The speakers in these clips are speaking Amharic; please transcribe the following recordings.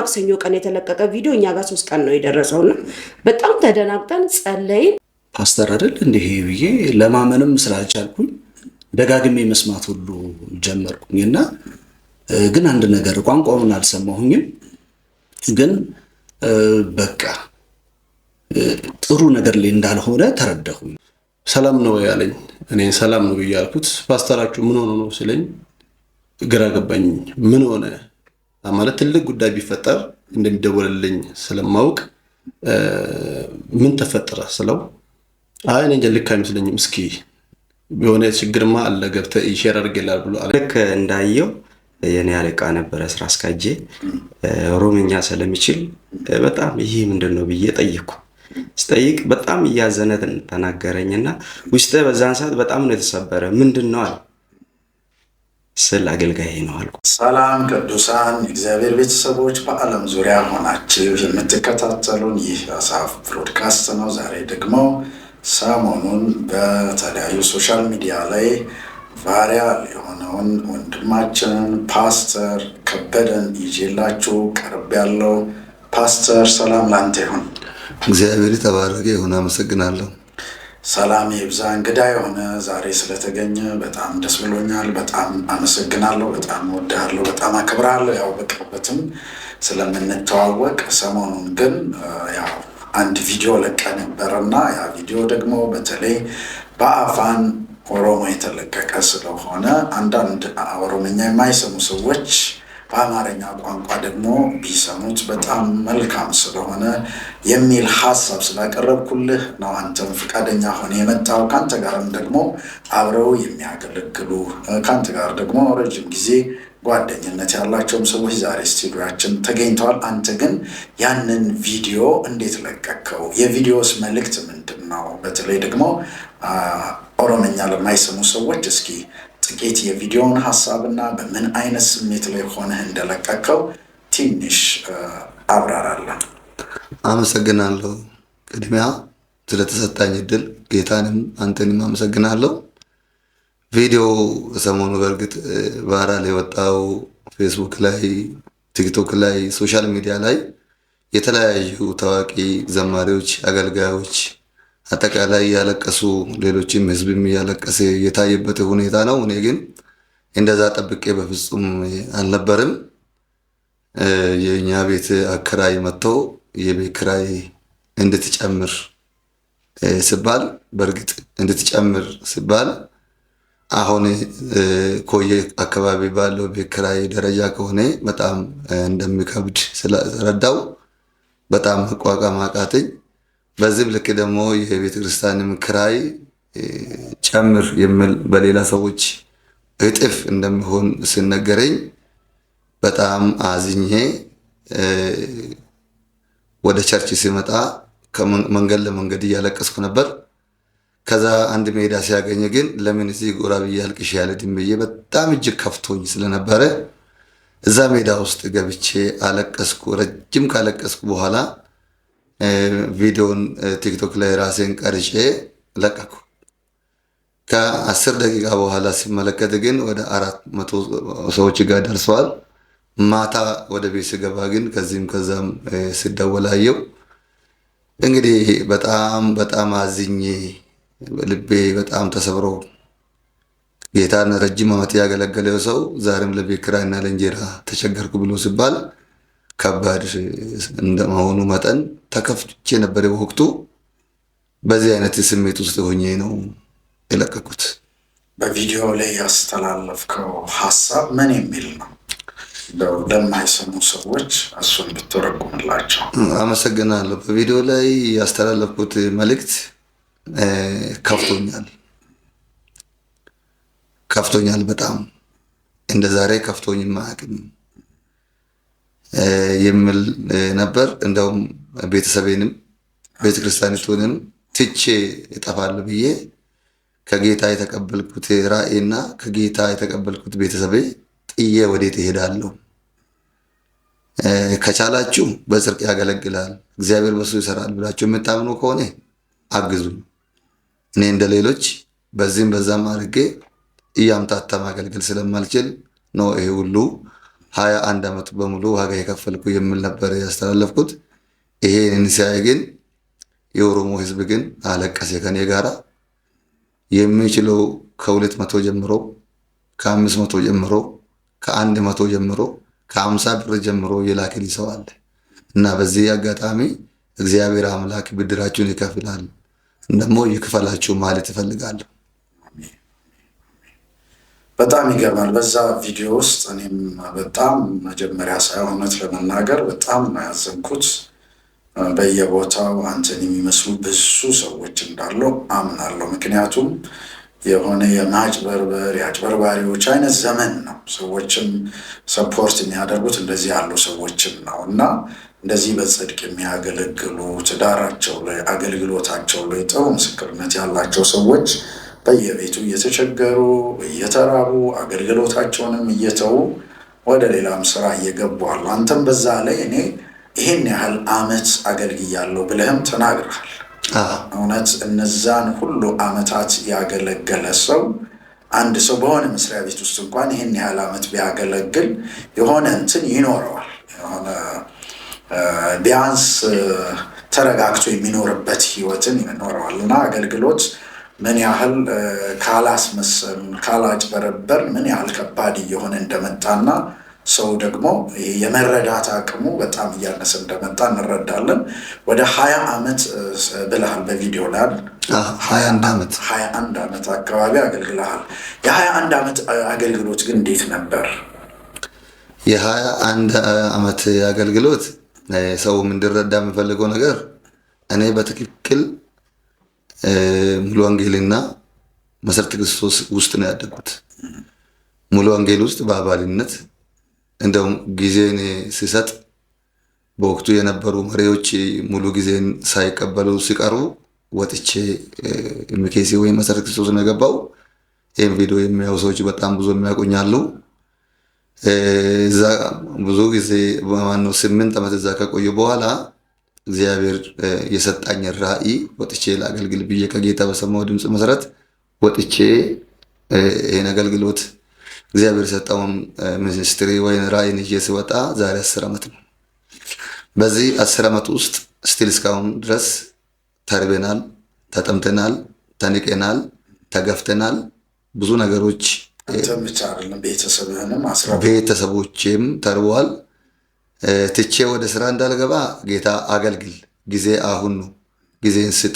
ማክሰኞ ቀን የተለቀቀ ቪዲዮ እኛ ጋር 3 ቀን ነው የደረሰውና በጣም ተደናግጠን ጸለይን። ፓስተር አይደል እንዲህ ብዬ ለማመንም ስላልቻልኩኝ ደጋግሜ መስማት ሁሉ ጀመርኩኝና ግን አንድ ነገር ቋንቋውን አልሰማሁኝም። ግን በቃ ጥሩ ነገር ላይ እንዳልሆነ ተረዳሁኝ። ሰላም ነው ያለኝ። እኔ ሰላም ነው ብያልኩት ፓስተራችሁ ምን ሆኖ ነው ሲለኝ ግራ ገባኝ። ምን ሆነ ማለት ትልቅ ጉዳይ ቢፈጠር እንደሚደወልልኝ ስለማውቅ ምን ተፈጠረ ስለው አይ እኔ ልክ አይመስለኝም፣ እስኪ የሆነ ችግርማ አለ ገብተህ ሼር አድርጌልሃል ብሎ አለ። ልክ እንዳየው የኔ አለቃ ነበረ ስራ አስኪያጄ ኦሮምኛ ስለሚችል በጣም ይሄ ምንድነው ብዬ ጠየቅኩ። ስጠይቅ በጣም እያዘነ ተናገረኝና ውስጤ በዛን ሰዓት በጣም ነው የተሰበረ። ምንድነው አለ ስለ አገልጋይ ነው አልኩ። ሰላም ቅዱሳን እግዚአብሔር ቤተሰቦች በዓለም ዙሪያ ሆናችሁ የምትከታተሉን ይህ አሳፍ ብሮድካስት ነው። ዛሬ ደግሞ ሰሞኑን በተለያዩ ሶሻል ሚዲያ ላይ ቫይራል የሆነውን ወንድማችንን ፓስተር ከበደን ይዤላችሁ ቀርብ ያለው። ፓስተር ሰላም ላንተ ይሁን። እግዚአብሔር ተባረከ ይሁን። አመሰግናለሁ። ሰላም ይብዛ። እንግዳ የሆነ ዛሬ ስለተገኘ በጣም ደስ ብሎኛል። በጣም አመሰግናለሁ። በጣም ወድሃለሁ። በጣም አክብራለሁ። ያው በቅርበትም ስለምንተዋወቅ ሰሞኑን ግን ያው አንድ ቪዲዮ ለቀ ነበርና ያ ቪዲዮ ደግሞ በተለይ በአፋን ኦሮሞ የተለቀቀ ስለሆነ አንዳንድ ኦሮምኛ የማይሰሙ ሰዎች በአማርኛ ቋንቋ ደግሞ ቢሰሙት በጣም መልካም ስለሆነ የሚል ሐሳብ ስላቀረብኩልህ ነው አንተም ፈቃደኛ ሆነ የመጣው። ካንተ ጋርም ደግሞ አብረው የሚያገለግሉ ካንተ ጋር ደግሞ ረጅም ጊዜ ጓደኝነት ያላቸውም ሰዎች ዛሬ ስቱዲዮአችን ተገኝተዋል። አንተ ግን ያንን ቪዲዮ እንዴት ለቀቀው? የቪዲዮስ መልእክት ምንድነው? በተለይ ደግሞ ኦሮምኛ ለማይሰሙ ሰዎች እስኪ ጥቂት የቪዲዮውን ሐሳብና በምን አይነት ስሜት ላይ ሆነህ እንደለቀቀው ትንሽ አብራራለን። አመሰግናለሁ። ቅድሚያ ስለተሰጣኝ እድል ጌታንም አንተንም አመሰግናለሁ። ቪዲዮ ሰሞኑ በእርግጥ ቫይራል የወጣው ፌስቡክ ላይ፣ ቲክቶክ ላይ፣ ሶሻል ሚዲያ ላይ የተለያዩ ታዋቂ ዘማሪዎች፣ አገልጋዮች አጠቃላይ ያለቀሱ ሌሎችም ህዝብም ያለቀሰ የታየበት ሁኔታ ነው። እኔ ግን እንደዛ ጠብቄ በፍጹም አልነበርም። የኛ ቤት አከራይ መጥቶ የቤት ኪራይ እንድትጨምር ሲባል በእርግጥ እንድትጨምር ሲባል አሁን ኮዬ አካባቢ ባለው ቤት ኪራይ ደረጃ ከሆነ በጣም እንደሚከብድ ስለረዳው በጣም መቋቋም አቃተኝ። በዚህ ልክ ደግሞ የቤተ ክርስቲያንም ኪራይ ጨምር የሚል በሌላ ሰዎች እጥፍ እንደሚሆን ሲነገረኝ በጣም አዝኜ ወደ ቸርች ሲመጣ ከመንገድ ለመንገድ እያለቀስኩ ነበር። ከዛ አንድ ሜዳ ሲያገኝ ግን ለምን እዚህ ጎራ ብዬ አልቅሼ አልሄድም ብዬ በጣም እጅግ ከፍቶኝ ስለነበረ እዛ ሜዳ ውስጥ ገብቼ አለቀስኩ። ረጅም ካለቀስኩ በኋላ ቪዲዮን ቲክቶክ ላይ ራሴን ቀርጬ ለቀኩ። ከ10 ደቂቃ በኋላ ሲመለከት ግን ወደ 400 ሰዎች ጋር ደርሰዋል። ማታ ወደ ቤት ስገባ ግን ከዚህም ከዛም ሲደወላየው እንግዲህ በጣም አዝኜ ልቤ በጣም ተሰብሮ ጌታን ረጅም ዓመት ያገለገለው ሰው ዛሬም ለቤት ኪራይና ለእንጀራ ተቸገርኩ ብሎ ሲባል ከባድ እንደመሆኑ መጠን ተከፍቼ ነበር በወቅቱ። በዚህ አይነት ስሜት ውስጥ ሆኜ ነው የለቀኩት። በቪዲዮ ላይ ያስተላለፍከው ሐሳብ ምን የሚል ነው? ለማይሰሙ ሰዎች እሱን ብትረጉምላቸው። አመሰግናለሁ። በቪዲዮ ላይ ያስተላለፍኩት መልእክት ከፍቶኛል በጣም እንደ ዛሬ ከፍቶኝ ማያውቅም የሚል ነበር። እንደውም ቤተሰቤንም ቤተክርስቲያኒቱንም ትቼ እጠፋለሁ ብዬ ከጌታ የተቀበልኩት ራእይና ከጌታ የተቀበልኩት ቤተሰቤ ጥዬ ወዴት እሄዳለሁ? ከቻላችሁ በጽድቅ ያገለግላል እግዚአብሔር በሱ ይሰራል ብላችሁ የምታምኑ ከሆነ አግዙኝ። እኔ እንደሌሎች በዚህም በዛም አድርጌ እያምታታ ማገልገል ስለማልችል ነው ይሄ ሁሉ 21 ዓመት በሙሉ ዋጋ የከፈልኩ የሚል ነበር ያስተላለፍኩት። ይሄን ሲያይ ግን የኦሮሞ ህዝብ ግን አለቀሰ ከኔ ጋራ። የሚችለው ከ200 ጀምሮ ከ500 ጀምሮ ከ100 ጀምሮ ከ50 ብር ጀምሮ የላከልኝ ሰው አለ እና በዚህ አጋጣሚ እግዚአብሔር አምላክ ብድራችሁን ይከፍላል፣ ደግሞ ይክፈላችሁ ማለት እፈልጋለሁ። በጣም ይገርማል። በዛ ቪዲዮ ውስጥ እኔም በጣም መጀመሪያ ሳይሆን እውነት ለመናገር በጣም ያዘንኩት በየቦታው አንተን የሚመስሉ ብዙ ሰዎች እንዳሉ አምናለሁ። ምክንያቱም የሆነ የማጭበርበር የአጭበርባሪዎች አይነት ዘመን ነው። ሰዎችም ሰፖርት የሚያደርጉት እንደዚህ ያሉ ሰዎችን ነው እና እንደዚህ በጽድቅ የሚያገለግሉ ትዳራቸው ላይ አገልግሎታቸው ላይ ጥሩ ምስክርነት ያላቸው ሰዎች በየቤቱ እየተቸገሩ እየተራቡ አገልግሎታቸውንም እየተዉ ወደ ሌላም ስራ እየገቡ አሉ። አንተም በዛ ላይ እኔ ይህን ያህል ዓመት አገልግያለሁ ብለህም ተናግረሃል። እውነት እነዛን ሁሉ ዓመታት ያገለገለ ሰው አንድ ሰው በሆነ መስሪያ ቤት ውስጥ እንኳን ይህን ያህል ዓመት ቢያገለግል የሆነ እንትን ይኖረዋል። የሆነ ቢያንስ ተረጋግቶ የሚኖርበት ህይወትን ይኖረዋል እና አገልግሎት ምን ያህል ካላስመሰልን ካላጭበረበር ምን ያህል ከባድ እየሆነ እንደመጣና ሰው ደግሞ የመረዳት አቅሙ በጣም እያነሰ እንደመጣ እንረዳለን። ወደ 20 ዓመት ብለሃል በቪዲዮ ላይ 21 ዓመት አካባቢ አገልግለሃል። የ21 ዓመት አገልግሎት ግን እንዴት ነበር? የ21 ዓመት አገልግሎት ሰው እንዲረዳ የምፈልገው ነገር እኔ በትክክል ሙሉ ወንጌልና መሰረተ ክርስቶስ ውስጥ ነው ያደግኩት። ሙሉ ወንጌል ውስጥ በአባልነት እንደውም ጊዜን ሲሰጥ በወቅቱ የነበሩ መሪዎች ሙሉ ጊዜን ሳይቀበሉ ሲቀሩ ወጥቼ ኤምኬሲ ወይ መሰረተ ክርስቶስ ነው የገባው። ይህም ቪዲዮ የሚያዩ ሰዎች በጣም ብዙ የሚያውቁኛሉ። እዛ ብዙ ጊዜ በማነው 8 ዓመት እዛ ከቆዩ በኋላ እግዚአብሔር የሰጣኝ ራእይ ወጥቼ ላገልግል ብዬ ከጌታ በሰማው ድምፅ መሰረት ወጥቼ ይሄን አገልግሎት እግዚአብሔር የሰጠውን ሚኒስትሪ ወይ ራእይን ይዤ ስወጣ ዛሬ 10 ዓመት ነው። በዚህ 10 ዓመት ውስጥ ስቲል እስካሁን ድረስ ተርበናል፣ ተጠምተናል፣ ተንቀናል፣ ተገፍተናል። ብዙ ነገሮች ቤተሰቦቼም ተርበዋል። ትቼ ወደ ስራ እንዳልገባ ጌታ አገልግል፣ ጊዜ አሁን ነው፣ ጊዜን ስጥ፣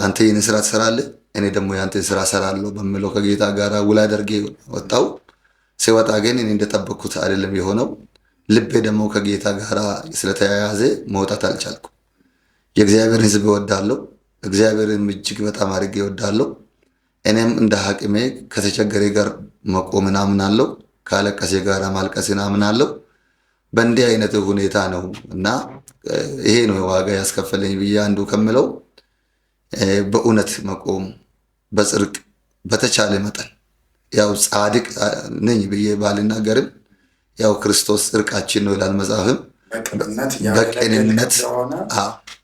አንተ ይህን ስራ ትሰራለህ፣ እኔ ደግሞ ያንተን ስራ እሰራለሁ በሚለው ከጌታ ጋር ውል አድርጌ ወጣው። ሲወጣ ግን እኔ እንደጠበቅኩት አይደለም የሆነው። ልቤ ደግሞ ከጌታ ጋር ስለተያያዘ መውጣት አልቻልኩም። የእግዚአብሔርን ሕዝብ እወዳለሁ፣ እግዚአብሔርን እጅግ በጣም አድርጌ እወዳለሁ። እኔም እንደ ሐቂሜ ከተቸገሬ ጋር መቆምን አምናለሁ፣ ካለቀሴ ጋር ማልቀስን አምናለሁ። በእንዲህ አይነት ሁኔታ ነው እና ይሄ ነው ዋጋ ያስከፈለኝ ብዬ አንዱ ከምለው በእውነት መቆም በጽድቅ በተቻለ መጠን ያው ጻድቅ ነኝ ብዬ ባልናገርም ያው ክርስቶስ ጽድቃችን ነው ይላል መጽሐፍም። በቅንነት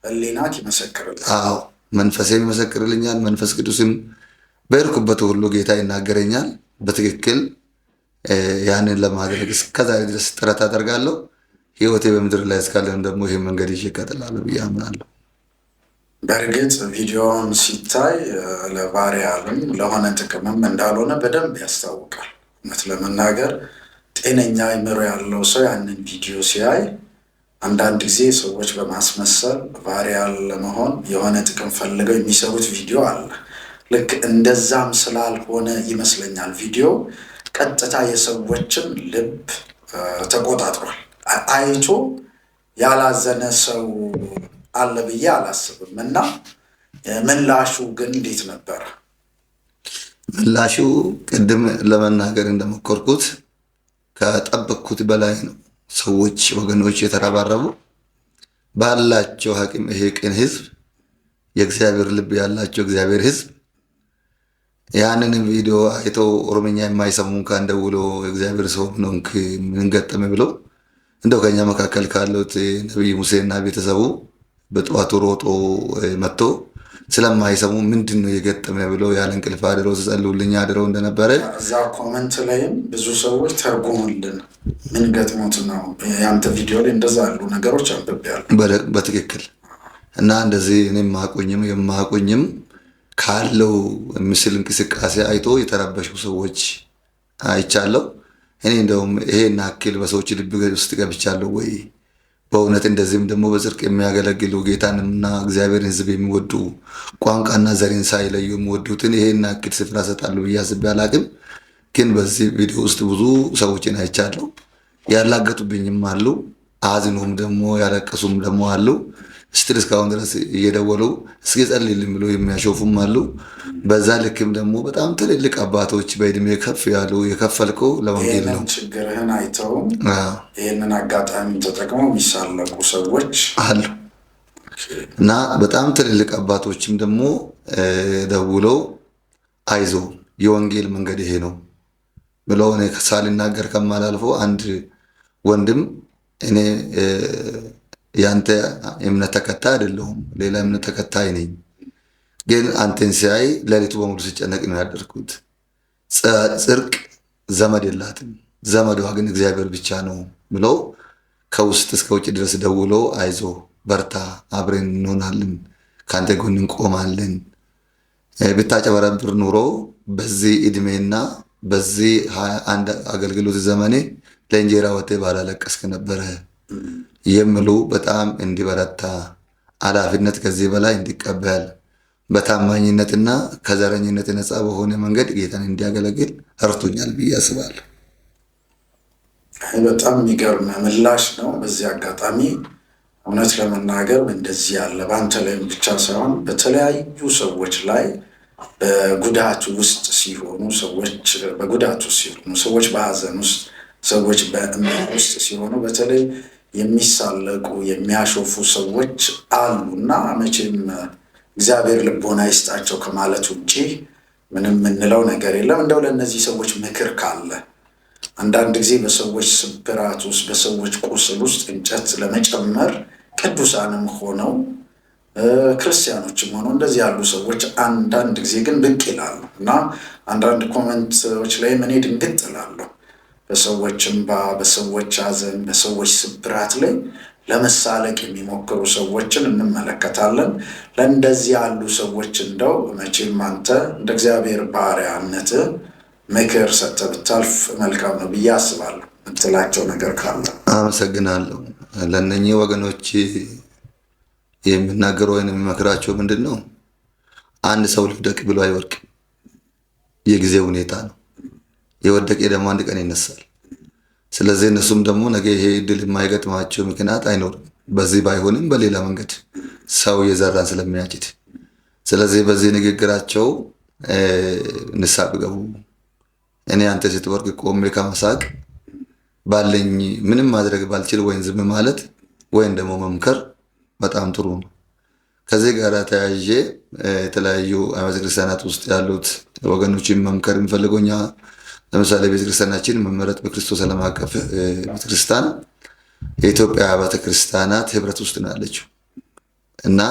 ህሊናክ ይመሰክርልኛል። አዎ መንፈሴም ይመሰክርልኛል። መንፈስ ቅዱስም በሄድኩበት ሁሉ ጌታ ይናገረኛል። በትክክል ያንን ለማድረግ እስከዛሬ ድረስ ጥረት አደርጋለሁ። ህይወቴ በምድር ላይ እስካለን ደግሞ ይሄን መንገድ ይዤ እቀጥላለሁ ብዬ አምናለሁ። በእርግጥ ቪዲዮውን ሲታይ ለቫሪያልም ለሆነ ጥቅምም እንዳልሆነ በደንብ ያስታውቃል። እውነት ለመናገር ጤነኛ አእምሮ ያለው ሰው ያንን ቪዲዮ ሲያይ አንዳንድ ጊዜ ሰዎች በማስመሰል ቫሪያል ለመሆን የሆነ ጥቅም ፈልገው የሚሰሩት ቪዲዮ አለ። ልክ እንደዛም ስላልሆነ ይመስለኛል ቪዲዮ ቀጥታ የሰዎችን ልብ ተቆጣጥሯል። አይቶ ያላዘነ ሰው አለ ብዬ አላስብም። እና ምላሹ ግን እንዴት ነበር? ምላሹ ቅድም ለመናገር እንደሞከርኩት ከጠበቅኩት በላይ ነው። ሰዎች ወገኖች የተረባረቡ ባላቸው አቅም ይሄ ቅን ህዝብ፣ የእግዚአብሔር ልብ ያላቸው እግዚአብሔር ህዝብ ያንን ቪዲዮ አይቶ ኦሮምኛ የማይሰሙ እንኳን ደውሎ እግዚአብሔር ሰው ነው ምን ገጠመ ብሎ እንደው ከኛ መካከል ካሉት ነብይ ሙሴና ቤተሰቡ በጠዋቱ ሮጦ መጥቶ ስለማይሰሙ ምንድን ነው የገጠመ ብለው ያለ እንቅልፍ አድረው ሲጸልዩልኝ አድረው እንደነበረ እዛ ኮመንት ላይም ብዙ ሰዎች ተርጉሙልን ምን ገጥሞት ነው ያንተ ቪዲዮ ላይ እንደዛ ያሉ ነገሮች አንብቤያለሁ። በትክክል እና እንደዚህ እኔም የማቁኝም ካለው ምስል እንቅስቃሴ አይቶ የተረበሹ ሰዎች አይቻለሁ። እኔ እንደውም ይሄን አክል በሰዎች ልብ ውስጥ ገብቻለሁ ወይ በእውነት እንደዚህም ደግሞ በጽድቅ የሚያገለግሉ ጌታንና እግዚአብሔርን ሕዝብ የሚወዱ ቋንቋና ዘሬን ሳይለዩ የሚወዱትን ይሄን አክል ስፍራ ሰጣለሁ ብዬ አስቤ አላቅም። ግን በዚህ ቪዲዮ ውስጥ ብዙ ሰዎችን አይቻለሁ። ያላገጡብኝም አሉ፣ አዝኖም ደግሞ ያለቀሱም ደግሞ አሉ። ስትል እስካሁን ድረስ እየደወሉ እስኪ ጸልይልኝ ብሎ የሚያሾፉም አሉ። በዛ ልክም ደግሞ በጣም ትልልቅ አባቶች በእድሜ ከፍ ያሉ የከፈልከው ለወንጌል ነው ችግርህን አይተው ይህንን አጋጣሚ ተጠቅመው የሚሳለቁ ሰዎች አሉ እና በጣም ትልልቅ አባቶችም ደግሞ ደውለው አይዞ የወንጌል መንገድ ይሄ ነው ብለው እኔ ሳልናገር ከማላልፈው አንድ ወንድም እኔ ያንተ እምነት ተከታይ አይደለሁም፣ ሌላ እምነት ተከታይ ነኝ። ግን አንተን ሲያይ ሌሊቱ በሙሉ ሲጨነቅ ነው ያደርኩት። ጽድቅ ዘመድ የላትም፣ ዘመዷ ግን እግዚአብሔር ብቻ ነው ብለው ከውስጥ እስከ ውጭ ድረስ ደውሎ አይዞ በርታ፣ አብረን እንሆናለን፣ ከአንተ ጎን እንቆማለን። ብታጨበረብር ኑሮ በዚህ እድሜና በዚህ 21 አገልግሎት ዘመኔ ለእንጀራ ወጥተህ ባላለቀስክ ነበረ የሚሉ በጣም እንዲበረታ ኃላፊነት ከዚህ በላይ እንዲቀበል በታማኝነትና ከዘረኝነት ነፃ በሆነ መንገድ ጌታን እንዲያገለግል እርቶኛል ብዬ አስባለሁ። በጣም የሚገርም ምላሽ ነው። በዚህ አጋጣሚ እውነት ለመናገር እንደዚህ ያለ በአንተ ላይም ብቻ ሳይሆን በተለያዩ ሰዎች ላይ በጉዳቱ ውስጥ ሲሆኑ ሰዎች በሀዘን ውስጥ ሰዎች በእምነት ውስጥ ሲሆኑ በተለይ የሚሳለቁ የሚያሾፉ ሰዎች አሉና መቼም እግዚአብሔር ልቦና ይስጣቸው ከማለት ውጪ ምንም የምንለው ነገር የለም። እንደው ለእነዚህ ሰዎች ምክር ካለ አንዳንድ ጊዜ በሰዎች ስብራት ውስጥ በሰዎች ቁስል ውስጥ እንጨት ለመጨመር ቅዱሳንም ሆነው ክርስቲያኖችም ሆነው እንደዚህ ያሉ ሰዎች አንዳንድ ጊዜ ግን ብቅ ይላሉ እና አንዳንድ ኮመንቶች ላይ እኔ ድንግጥ እላለሁ። በሰዎች እንባ፣ በሰዎች ሐዘን፣ በሰዎች ስብራት ላይ ለመሳለቅ የሚሞክሩ ሰዎችን እንመለከታለን። ለእንደዚህ ያሉ ሰዎች እንደው መቼም አንተ እንደ እግዚአብሔር ባሪያነት ምክር ሰጥተህ ብታልፍ መልካም ነው ብዬ አስባለሁ። የምትላቸው ነገር ካለ? አመሰግናለሁ። ለእነኚህ ወገኖች የሚናገረው ወይም የሚመክራቸው ምንድን ነው? አንድ ሰው ልውደቅ ብሎ አይወርቅም። የጊዜ ሁኔታ ነው። የወደቀ ደግሞ አንድ ቀን ይነሳል። ስለዚህ እነሱም ደግሞ ነገ ይሄ እድል የማይገጥማቸው ምክንያት አይኖርም። በዚህ ባይሆንም በሌላ መንገድ ሰው የዘራን ስለሚያጭድ፣ ስለዚህ በዚህ ንግግራቸው ንስሐ ቢገቡ እኔ አንተ ስትወርቅ ቆሜ ከመሳቅ ባለኝ ምንም ማድረግ ባልችል ወይም ዝም ማለት ወይም ደግሞ መምከር በጣም ጥሩ ነው። ከዚህ ጋር ተያይዤ የተለያዩ ቤተክርስቲያናት ውስጥ ያሉት ወገኖችን መምከር የሚፈልገው እኛ ለምሳሌ ቤተክርስቲያናችን መመረጥ በክርስቶስ ዓለም አቀፍ ቤተክርስቲያን የኢትዮጵያ አብያተ ክርስቲያናት ህብረት ውስጥ ነው ያለችው እና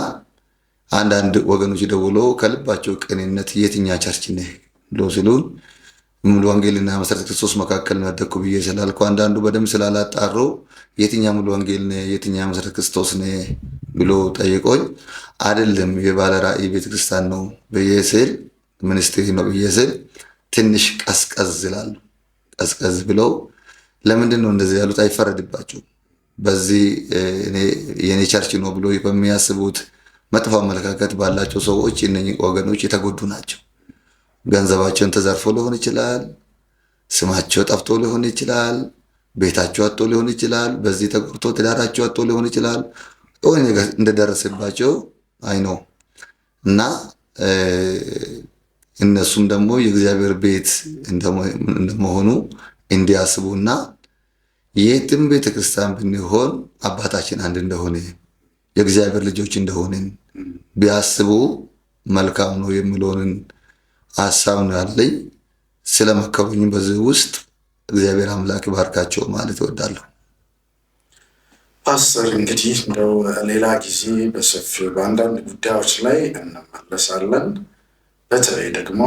አንዳንድ ወገኖች ደውሎ ከልባቸው ቅንነት የትኛ ቸርች ነህ ብሎ ሲሉን ሙሉ ወንጌልና መሰረተ ክርስቶስ መካከል ነው ያደኩ ብዬ ስላልኩ አንዳንዱ በደንብ ስላላጣሩ የትኛ ሙሉ ወንጌል ነህ የትኛ መሰረተ ክርስቶስ ነህ ብሎ ጠይቆኝ አይደለም የባለ ራእይ ቤተክርስቲያን ነው ብዬ ስል ሚኒስትሪ ነው ብዬ ስል ትንሽ ቀዝቀዝ ይላሉ። ቀዝቀዝ ብለው ለምንድን ነው እንደዚህ ያሉት? አይፈረድባቸውም። በዚህ የኔ ቸርች ነው ብሎ በሚያስቡት መጥፎ አመለካከት ባላቸው ሰዎች እነኚህ ወገኖች የተጎዱ ናቸው። ገንዘባቸውን ተዘርፎ ሊሆን ይችላል፣ ስማቸው ጠፍቶ ሊሆን ይችላል፣ ቤታቸው አጥቶ ሊሆን ይችላል፣ በዚህ ተጎድቶ ትዳራቸው አጥቶ ሊሆን ይችላል። የሆነ ነገር እንደደረሰባቸው አይ ነው እና እነሱም ደግሞ የእግዚአብሔር ቤት እንደመሆኑ እንዲያስቡና የትም ቤተክርስቲያን ብንሆን አባታችን አንድ እንደሆነ የእግዚአብሔር ልጆች እንደሆንን ቢያስቡ መልካም ነው የሚለውን ሀሳብ ነው ያለኝ። ስለመከሩኝ በዚህ ውስጥ እግዚአብሔር አምላክ ባርካቸው ማለት እወዳለሁ። ፓስተር እንግዲህ እንደው ሌላ ጊዜ በሰፊው በአንዳንድ ጉዳዮች ላይ እንመለሳለን። በተለይ ደግሞ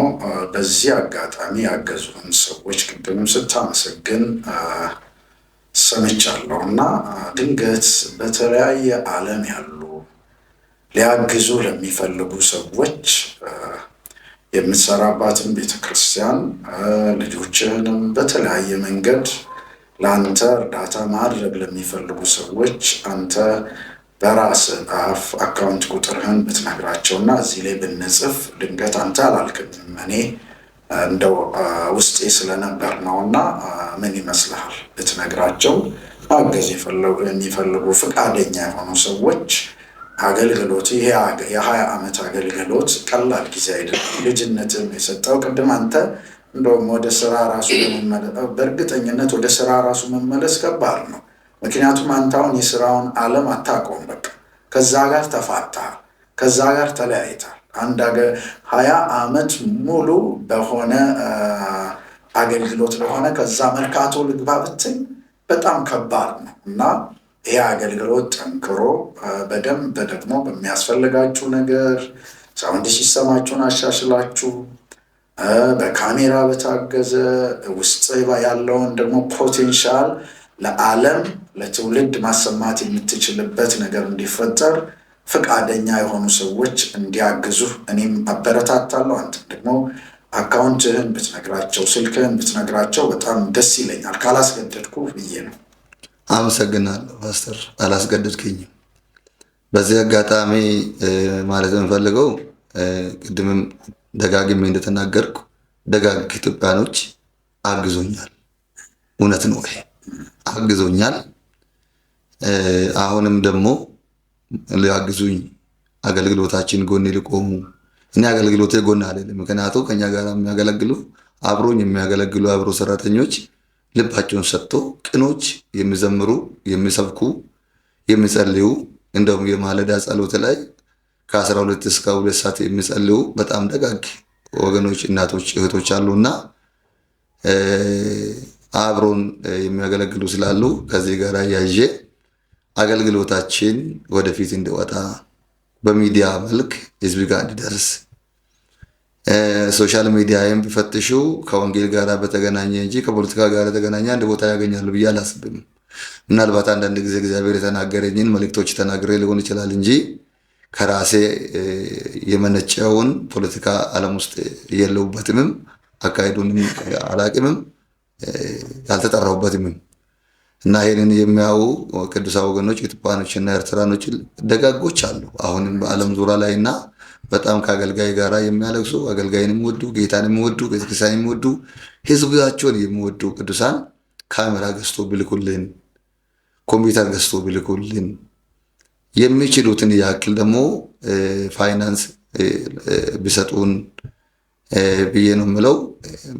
በዚህ አጋጣሚ ያገዙን ሰዎች ቅድምም ስታመሰግን ሰምቻለሁ እና ድንገት በተለያየ ዓለም ያሉ ሊያግዙ ለሚፈልጉ ሰዎች የምትሰራባትን ቤተክርስቲያን ልጆችህንም በተለያየ መንገድ ለአንተ እርዳታ ማድረግ ለሚፈልጉ ሰዎች አንተ በራስህ አፍ አካውንት ቁጥርህን ብትነግራቸውና እዚህ ላይ ብንጽፍ ድንገት አንተ አላልክም እኔ እንደው ውስጤ ስለነበር ነውና ምን ይመስልሃል ብትነግራቸው ማገዝ የሚፈልጉ ፈቃደኛ የሆኑ ሰዎች አገልግሎት ይሄ የ20 ዓመት አገልግሎት ቀላል ጊዜ አይደለም። ልጅነትን የሰጠው ቅድም አንተ እንደውም ወደ ስራ ራሱ በእርግጠኝነት ወደ ስራ ራሱ መመለስ ከባድ ነው። ምክንያቱም አንተ አሁን የስራውን ዓለም አታውቀውም። በቃ ከዛ ጋር ተፋታል፣ ከዛ ጋር ተለያይታል። አንድ 20 ዓመት ሙሉ በሆነ አገልግሎት ለሆነ ከዛ መርካቶ ልግባ ብትይ በጣም ከባድ ነው እና ይሄ አገልግሎት ጠንክሮ በደንብ ደግሞ በሚያስፈልጋችሁ ነገር ሳውንድ ሲስተማችሁን አሻሽላችሁ በካሜራ በታገዘ ውስጥ ያለውን ደግሞ ፖቴንሻል ለዓለም ለትውልድ ማሰማት የምትችልበት ነገር እንዲፈጠር ፈቃደኛ የሆኑ ሰዎች እንዲያግዙ እኔም አበረታታለሁ። አንተ ደግሞ አካውንትህን ብትነግራቸው ስልክህን ብትነግራቸው በጣም ደስ ይለኛል። ካላስገደድኩ ብዬ ነው። አመሰግናለሁ ፓስተር፣ አላስገደድከኝም። በዚህ አጋጣሚ ማለት የምፈልገው ቅድምም ደጋግሜ እንደተናገርኩ ደጋግ ኢትዮጵያኖች አግዞኛል። እውነት ነው፣ ይሄ አግዞኛል። አሁንም ደግሞ ሊያግዙኝ አገልግሎታችን ጎን ሊቆሙ እኔ አገልግሎቴ ጎን አይደለም። ምክንያቱም ከኛ ጋር የሚያገለግሉ አብሮኝ የሚያገለግሉ አብሮ ሰራተኞች ልባቸውን ሰጥቶ ቅኖች የሚዘምሩ የሚሰብኩ የሚጸልዩ እንደውም የማለዳ ጸሎት ላይ ከ12 እስከ 2 ሰዓት የሚጸልዩ በጣም ደጋግ ወገኖች እናቶች እህቶች አሉና አብሮን የሚያገለግሉ ስላሉ ከዚህ ጋር ያይዤ አገልግሎታችን ወደፊት እንዲወጣ በሚዲያ መልክ ህዝብ ጋር እንዲደርስ ሶሻል ሚዲያም ቢፈትሹ ከወንጌል ጋር በተገናኘ እንጂ ከፖለቲካ ጋር የተገናኘ አንድ ቦታ ያገኛሉ ብዬ አላስብም። ምናልባት አንዳንድ ጊዜ እግዚአብሔር የተናገረኝን መልእክቶች ተናግሬ ሊሆን ይችላል እንጂ ከራሴ የመነጨውን ፖለቲካ ዓለም ውስጥ የለውበትምም፣ አካሄዱንም አላቅምም፣ ያልተጠራሁበትም እና ይሄንን የሚያዩ ቅዱሳን ወገኖች ኢትዮጵያኖችና ኤርትራኖች ደጋጎች አሉ አሁንም በዓለም ዙሪያ ላይና በጣም ከአገልጋይ ጋራ የሚያለቅሱ አገልጋይን የሚወዱ ጌታን የሚወዱ ቤተክርስቲያን የሚወዱ ህዝባቸውን የሚወዱ ቅዱሳን ካሜራ ገዝቶ ብልኩልን፣ ኮምፒውተር ገዝቶ ብልኩልን፣ የሚችሉትን ያክል ደግሞ ፋይናንስ ቢሰጡን ብዬ ነው የምለው።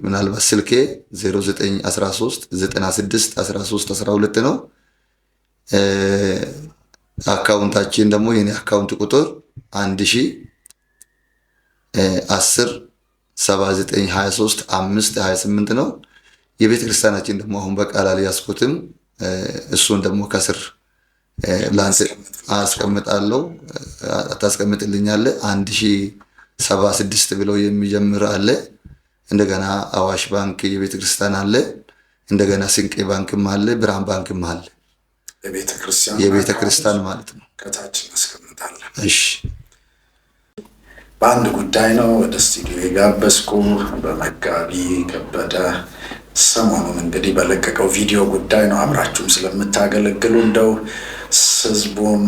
ምናልባት ስልኬ 0913 96 13 12 ነው። አካውንታችን ደግሞ የኔ አካውንት ቁጥር 1010 79 23 5 28 ነው። የቤተ ክርስቲያናችን ደግሞ አሁን በቃል አልያዝኩትም። እሱን ደግሞ ከስር ላንተ አስቀምጣለሁ፣ ታስቀምጥልኛለህ። 1076 ብለው የሚጀምር አለ። እንደገና አዋሽ ባንክ የቤተ ክርስቲያን አለ። እንደገና ስንቄ ባንክም አለ፣ ብርሃን ባንክም አለ። የቤተ ክርስቲያን ማለት ነው። ከታች አስቀምጣለሁ። እሺ፣ በአንድ ጉዳይ ነው ወደ ስቱዲዮ የጋበዝኩ በመጋቢ ከበደ ሰሞኑን እንግዲህ በለቀቀው ቪዲዮ ጉዳይ ነው። አብራችሁም ስለምታገለግሉ እንደው ህዝቡን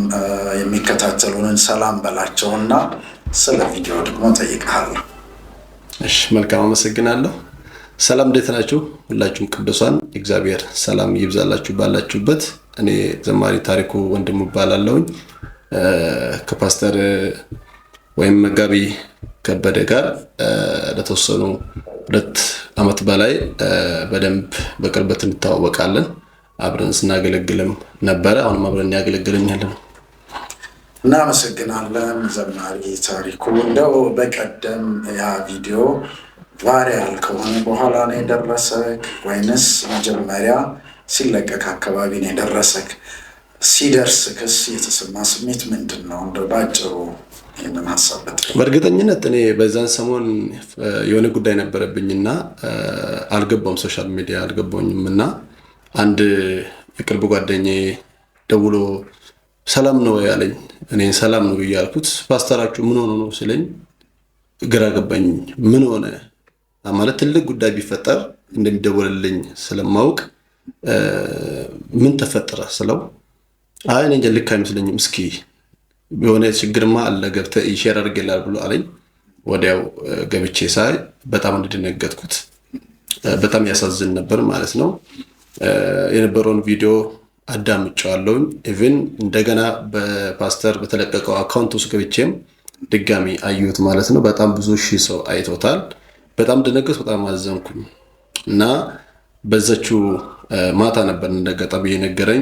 የሚከታተሉንን ሰላም በላቸውና ስለ ቪዲዮ ደግሞ ጠይቃለሁ። እሺ፣ መልካም አመሰግናለሁ። ሰላም፣ እንዴት ናችሁ? ሁላችሁም ቅዱሳን እግዚአብሔር ሰላም ይብዛላችሁ ባላችሁበት። እኔ ዘማሪ ታሪኩ ወንድሙ እባላለሁኝ ከፓስተር ወይም መጋቢ ከበደ ጋር ለተወሰኑ 2 ዓመት በላይ በደንብ በቅርበት እንተዋወቃለን። አብረን ስናገለግልም ነበረ። አሁንም አብረን ያገለግልን ያለ ነው። እናመሰግናለን ዘማሪ ታሪኩ። እንደው በቀደም ያ ቪዲዮ ቫይራል ከሆነ በኋላ ነው የደረሰክ ወይንስ መጀመሪያ ሲለቀቅ አካባቢ ነው የደረሰክ? ሲደርስ ክስ የተሰማ ስሜት ምንድን ነው? እንደው ባጭሩ ይህንን ሀሳብ በእርግጠኝነት እኔ በዛን ሰሞን የሆነ ጉዳይ ነበረብኝና አልገባውም፣ ሶሻል ሚዲያ አልገባኝም እና አንድ የቅርብ ጓደኛዬ ደውሎ ሰላም ነው ያለኝ። እኔ ሰላም ነው ያልኩት። ፓስተራችሁ ምን ሆኖ ነው ሲለኝ ግራ ገባኝ። ምን ሆነ ማለት ትልቅ ጉዳይ ቢፈጠር እንደሚደወልልኝ ስለማውቅ ምን ተፈጠረ ስለው አይ እኔ እንጃ ልክ አይመስለኝም፣ እስኪ የሆነ ችግርማ አለ ገብተህ ሼር አድርጌልሃል ብሎ አለኝ። ወዲያው ገብቼ ሳይ በጣም እንደደነገጥኩት በጣም ያሳዝን ነበር ማለት ነው። የነበረውን ቪዲዮ አዳምጬዋለሁ። ኢቭን እንደገና በፓስተር በተለቀቀው አካውንት ውስጥ ገብቼም ድጋሚ አየሁት ማለት ነው። በጣም ብዙ ሺህ ሰው አይቶታል። በጣም ደነገጥኩ፣ በጣም አዘንኩኝ እና በዛችው ማታ ነበር እንደገጣቢ የነገረኝ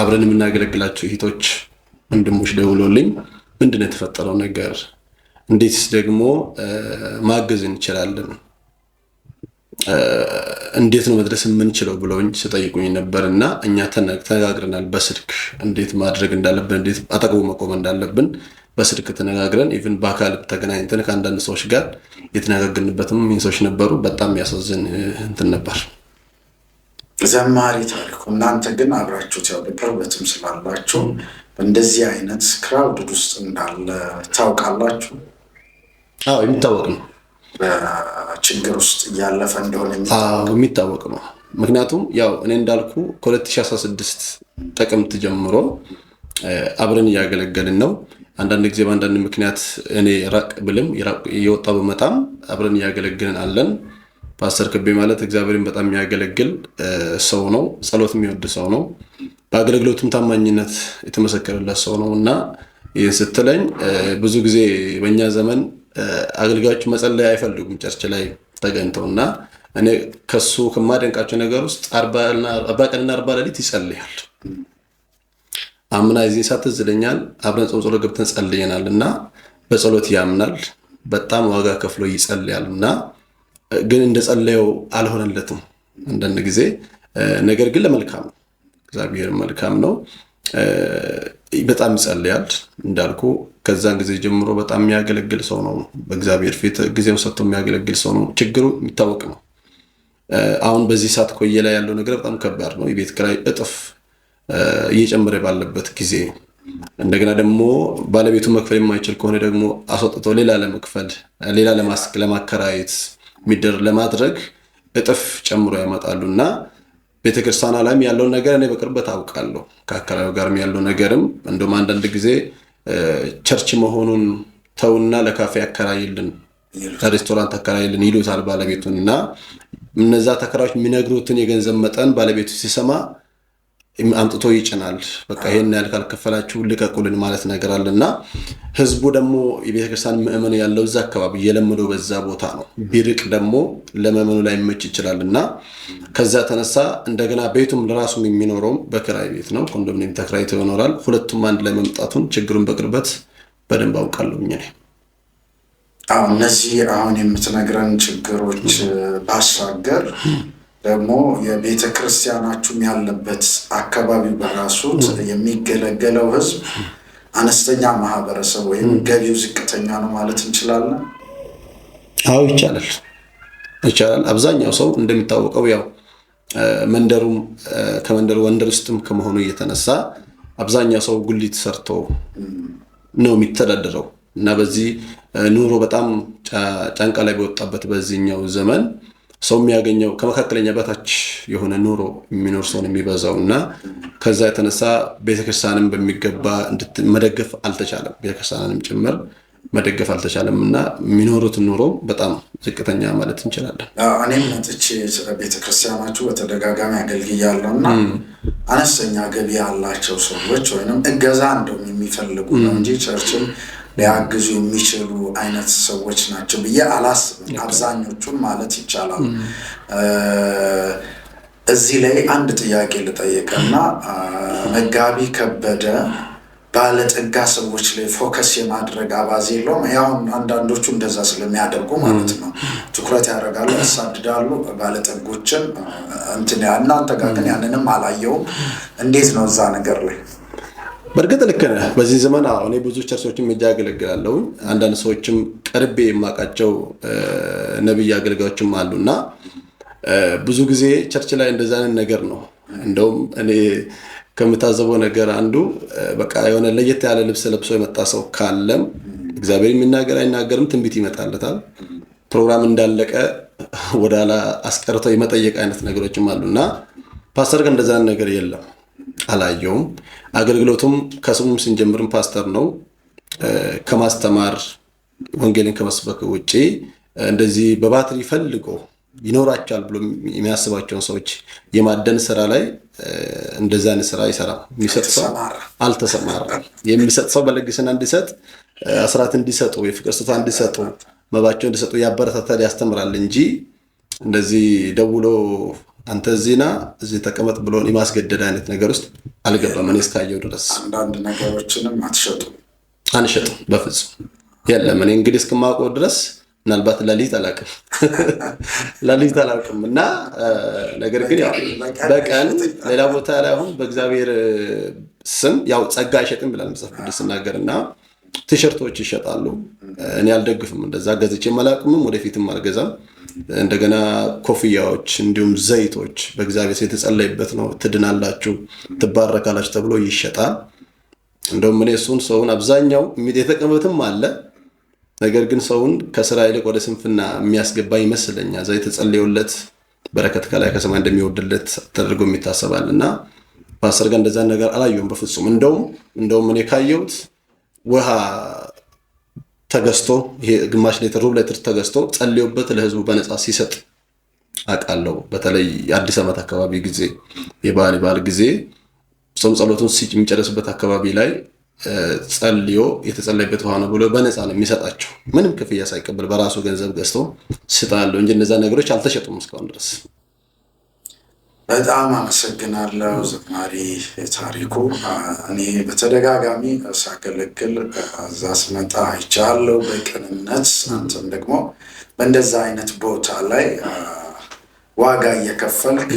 አብረን የምናገለግላቸው እህቶች ወንድሞች ደውሎልኝ ምንድነው የተፈጠረው ነገር፣ እንዴትስ ደግሞ ማገዝ እንችላለን፣ እንዴት ነው መድረስ የምንችለው ብለውኝ ሲጠይቁኝ ነበርና እኛ ተነጋግረናል በስልክ እንዴት ማድረግ እንዳለብን፣ እንዴት አጠገቡ መቆም እንዳለብን በስልክ ተነጋግረን ኢቭን በአካል ተገናኝተን ከአንዳንድ ሰዎች ጋር የተነጋገርንበትም ሰዎች ነበሩ። በጣም ያሳዝን እንትን ነበር። ዘማሪ ታሪኩ እናንተ ግን አብራችሁት ያው በቅርበትም ስላላችሁ እንደዚህ አይነት ክራውድ ውስጥ እንዳለ ታውቃላችሁ? አዎ የሚታወቅ ነው። በችግር ውስጥ እያለፈ እንደሆነ የሚታወቅ ነው። ምክንያቱም ያው እኔ እንዳልኩ ከ2016 ጥቅምት ጀምሮ አብረን እያገለገልን ነው። አንዳንድ ጊዜ በአንዳንድ ምክንያት እኔ ራቅ ብልም እየወጣ በመጣም አብረን እያገለገልን አለን። ፓስተር ክቤ ማለት እግዚአብሔርን በጣም የሚያገለግል ሰው ነው። ጸሎት የሚወድ ሰው ነው። በአገልግሎቱም ታማኝነት የተመሰከረለት ሰው ነው እና ይህን ስትለኝ ብዙ ጊዜ በእኛ ዘመን አገልጋዮች መጸለይ አይፈልጉም ቸርች ላይ ተገኝተው እና እኔ ከሱ ከማደንቃቸው ነገር ውስጥ 40 ቀንና 40 ሌሊት ይጸልያል። አምና የዚህ ሰዓት ዝለኛል አብረን ጾም ገብተን ጸልየናል እና በጸሎት ያምናል። በጣም ዋጋ ከፍሎ ይጸልያል እና ግን እንደጸለየው አልሆነለትም አንዳንድ ጊዜ። ነገር ግን ለመልካም ነው፣ እግዚአብሔር መልካም ነው። በጣም ይጸልያል እንዳልኩ። ከዛን ጊዜ ጀምሮ በጣም የሚያገለግል ሰው ነው። በእግዚአብሔር ፊት ጊዜው ሰጥቶ የሚያገለግል ሰው ነው። ችግሩ የሚታወቅ ነው። አሁን በዚህ ሰዓት ኮየ ላይ ያለው ነገር በጣም ከባድ ነው። የቤት ኪራይ እጥፍ እየጨመረ ባለበት ጊዜ እንደገና ደግሞ ባለቤቱ መክፈል የማይችል ከሆነ ደግሞ አስወጥቶ ሌላ ለመክፈል ሌላ ለማከራየት ለማድረግ እጥፍ ጨምሮ ያመጣሉና ቤተክርስቲያኗ ላይም ያለውን ነገር እኔ በቅርበት አውቃለሁ። ከአከራዩ ጋርም ያለው ነገርም እንደውም አንዳንድ ጊዜ ቸርች መሆኑን ተውና ለካፌ አከራይልን፣ ለሬስቶራንት አከራይልን ይሉታል ባለቤቱን እና እነዛ ተከራዮች የሚነግሩትን የገንዘብ መጠን ባለቤቱ ሲሰማ አምጥቶ ይጭናል። በቃ ይሄን ያህል ካልከፈላችሁ ልቀቁልን ማለት ነገር አለና ህዝቡ ደግሞ የቤተክርስቲያን ምእመኑ ያለው እዛ አካባቢ የለመደው በዛ ቦታ ነው። ቢርቅ ደግሞ ለምእመኑ ላይ መች ይችላልና ከዛ ተነሳ እንደገና ቤቱም ለራሱም የሚኖረው በክራይ ቤት ነው። ኮንዶሚኒየም ተከራይቶ ይኖራል። ሁለቱም አንድ ላይ መምጣቱን ችግሩን በቅርበት በደንብ አውቃለሁ እኔ። እነዚህ አሁን የምትነግረን ችግሮች ባሻገር ደግሞ የቤተ ክርስቲያናችሁም ያለበት አካባቢ በራሱ የሚገለገለው ህዝብ አነስተኛ ማህበረሰብ ወይም ገቢው ዝቅተኛ ነው ማለት እንችላለን? አዎ ይቻላል። አብዛኛው ሰው እንደሚታወቀው ያው መንደሩም ወንደር ውስጥም ከመሆኑ እየተነሳ አብዛኛው ሰው ጉሊት ሰርቶ ነው የሚተዳደረው እና በዚህ ኑሮ በጣም ጫንቃ ላይ በወጣበት በዚህኛው ዘመን ሰው የሚያገኘው ከመካከለኛ በታች የሆነ ኑሮ የሚኖር ሰው የሚበዛው እና ከዛ የተነሳ ቤተክርስቲያንም በሚገባ መደገፍ አልተቻለም። ቤተክርስቲያንም ጭምር መደገፍ አልተቻለም እና የሚኖሩት ኑሮ በጣም ዝቅተኛ ማለት እንችላለን። እኔም መጥቼ ቤተክርስቲያናችሁ በተደጋጋሚ አገልግያለሁ እና አነስተኛ ገቢ ያላቸው ሰዎች ወይንም እገዛ እንደውም የሚፈልጉ ነው እንጂ ቸርችን ሊያግዙ የሚችሉ አይነት ሰዎች ናቸው ብዬ አላስብም፣ አብዛኞቹን ማለት ይቻላል። እዚህ ላይ አንድ ጥያቄ ልጠይቅና መጋቢ ከበደ ባለጠጋ ሰዎች ላይ ፎከስ የማድረግ አባዜ የለውም። ያው አንዳንዶቹ እንደዛ ስለሚያደርጉ ማለት ነው ትኩረት ያደርጋሉ፣ ያሳድዳሉ ባለጠጎችን እንትን። እናንተ ጋር ግን ያንንም አላየውም። እንዴት ነው እዛ ነገር ላይ? በእርግጥ ልክ ነህ። በዚህ ዘመን እኔ ብዙ ቸርቾችም ሄጄ አገለግላለሁ። አንዳንድ ሰዎችም ቀርቤ የማውቃቸው ነብይ አገልጋዮችም አሉና ብዙ ጊዜ ቸርች ላይ እንደዛ አይነት ነገር ነው። እንደውም እኔ ከምታዘበው ነገር አንዱ በቃ የሆነ ለየት ያለ ልብስ ለብሶ የመጣ ሰው ካለም እግዚአብሔር የሚናገር አይናገርም ትንቢት ይመጣለታል። ፕሮግራም እንዳለቀ ወደ ኋላ አስቀርተው የመጠየቅ አይነት ነገሮችም አሉና ፓስተር ግን እንደዛ ነገር የለም፣ አላየውም። አገልግሎቱም ከስሙም ስንጀምርም ፓስተር ነው። ከማስተማር ወንጌልን ከመስበክ ውጪ እንደዚህ በባትሪ ፈልጎ ይኖራቸዋል ብሎ የሚያስባቸውን ሰዎች የማደን ስራ ላይ እንደዛ አይነት ስራ ይሰራል። የሚሰጥ ሰው አልተሰማራም። የሚሰጥ ሰው በልግስና እንዲሰጥ፣ አስራት እንዲሰጡ፣ የፍቅር ስጦታ እንዲሰጡ፣ መባቸው እንዲሰጡ ያበረታታል፣ ያስተምራል እንጂ እንደዚህ ደውሎ አንተ እዚህና እዚህ ተቀመጥ ብሎ የማስገደድ አይነት ነገር ውስጥ አልገባም። እኔ እስካየው ድረስ አንዳንድ ነገሮችንም አንሸጡም በፍጹም የለም። እኔ እንግዲህ እስከማውቀው ድረስ ምናልባት ሌሊት አላውቅም እና ነገር ግን ያው በቀን ሌላ ቦታ ላይ አሁን በእግዚአብሔር ስም ያው ጸጋ አይሸጥም ብላል መጽሐፍ ቅዱስ ሲናገርና ቲሸርቶች ይሸጣሉ። እኔ አልደግፍም፣ እንደዛ ገዝቼም አላውቅምም፣ ወደፊትም አልገዛም። እንደገና ኮፍያዎች እንዲሁም ዘይቶች በእግዚአብሔር የተጸለይበት ነው ትድናላችሁ ትባረካላችሁ ተብሎ ይሸጣል። እንደውም እኔ እሱን ሰውን አብዛኛው የተቀመጥም አለ። ነገር ግን ሰውን ከስራ ይልቅ ወደ ስንፍና የሚያስገባ ይመስለኛል። ዘይት ተጸልዮለት በረከት ከላይ ከሰማይ እንደሚወርድለት ተደርጎ የሚታሰባልና ፓስተር ጋር እንደዛ ነገር አላየሁም በፍጹም። እንደውም እኔ ካየሁት ውሃ ተገዝቶ ይሄ ግማሽ ሊትር ሩብ ሊትር ተገዝቶ ጸልዮበት ለህዝቡ በነፃ ሲሰጥ አውቃለሁ። በተለይ አዲስ ዓመት አካባቢ ጊዜ የበዓል ጊዜ ጾም ጸሎቱን የሚጨርስበት አካባቢ ላይ ጸልዮ የተጸለየበት ውሃ ነው ብሎ በነፃ ነው የሚሰጣቸው፣ ምንም ክፍያ ሳይቀበል በራሱ ገንዘብ ገዝቶ ስጣለው እንጂ እነዛ ነገሮች አልተሸጡም እስካሁን ድረስ። በጣም አመሰግናለሁ ዘማሪ ታሪኩ። እኔ በተደጋጋሚ ሳገለግል እዛ ስመጣ አይቻለሁ በቅንነት። አንተም ደግሞ በእንደዛ አይነት ቦታ ላይ ዋጋ እየከፈልክ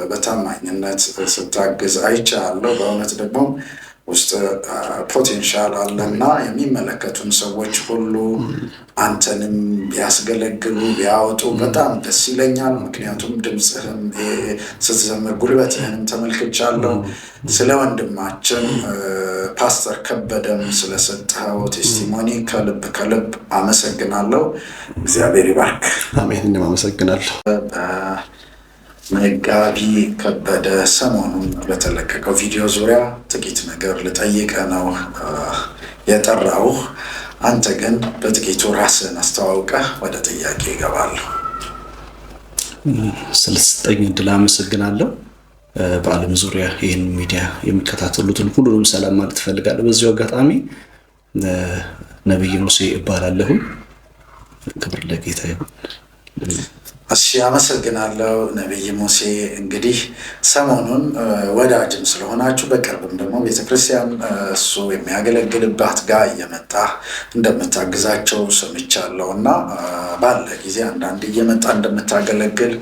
በታማኝነት ስታግዝ አይቻለሁ። በእውነት ደግሞ ውስጥ ፖቴንሻል አለና የሚመለከቱን ሰዎች ሁሉ አንተንም ቢያስገለግሉ ቢያወጡ በጣም ደስ ይለኛል። ምክንያቱም ድምፅህም ስትዘምር ጉልበትህንም ተመልክቻለሁ። ስለ ወንድማችን ፓስተር ከበደም ስለሰጠኸው ቴስቲሞኒ ከልብ አመሰግናለሁ። እግዚአብሔር ይባርክ። አሜን። እኔም አመሰግናለሁ። መጋቢ ከበደ ሰሞኑን በተለቀቀው ቪዲዮ ዙሪያ ጥቂት ነገር ልጠይቀ ነው የጠራው። አንተ ግን በጥቂቱ ራስህን አስተዋውቀህ ወደ ጥያቄ ይገባለሁ። ስለሰጠኝ እድል አመሰግናለሁ። በዓለም ዙሪያ ይህን ሚዲያ የሚከታተሉትን ሁሉንም ሰላም ማለት እፈልጋለሁ። በዚሁ አጋጣሚ ነብይ ሙሴ እባላለሁ። ክብር ለጌታ ይሁን። እሺ አመሰግናለሁ ነብይ ሙሴ። እንግዲህ ሰሞኑን ወዳጅም ስለሆናችሁ በቅርብም ደግሞ ቤተክርስቲያን እሱ የሚያገለግልባት ጋር እየመጣ እንደምታግዛቸው ሰምቻለሁ እና ባለ ጊዜ አንዳንድ እየመጣ እንደምታገለግል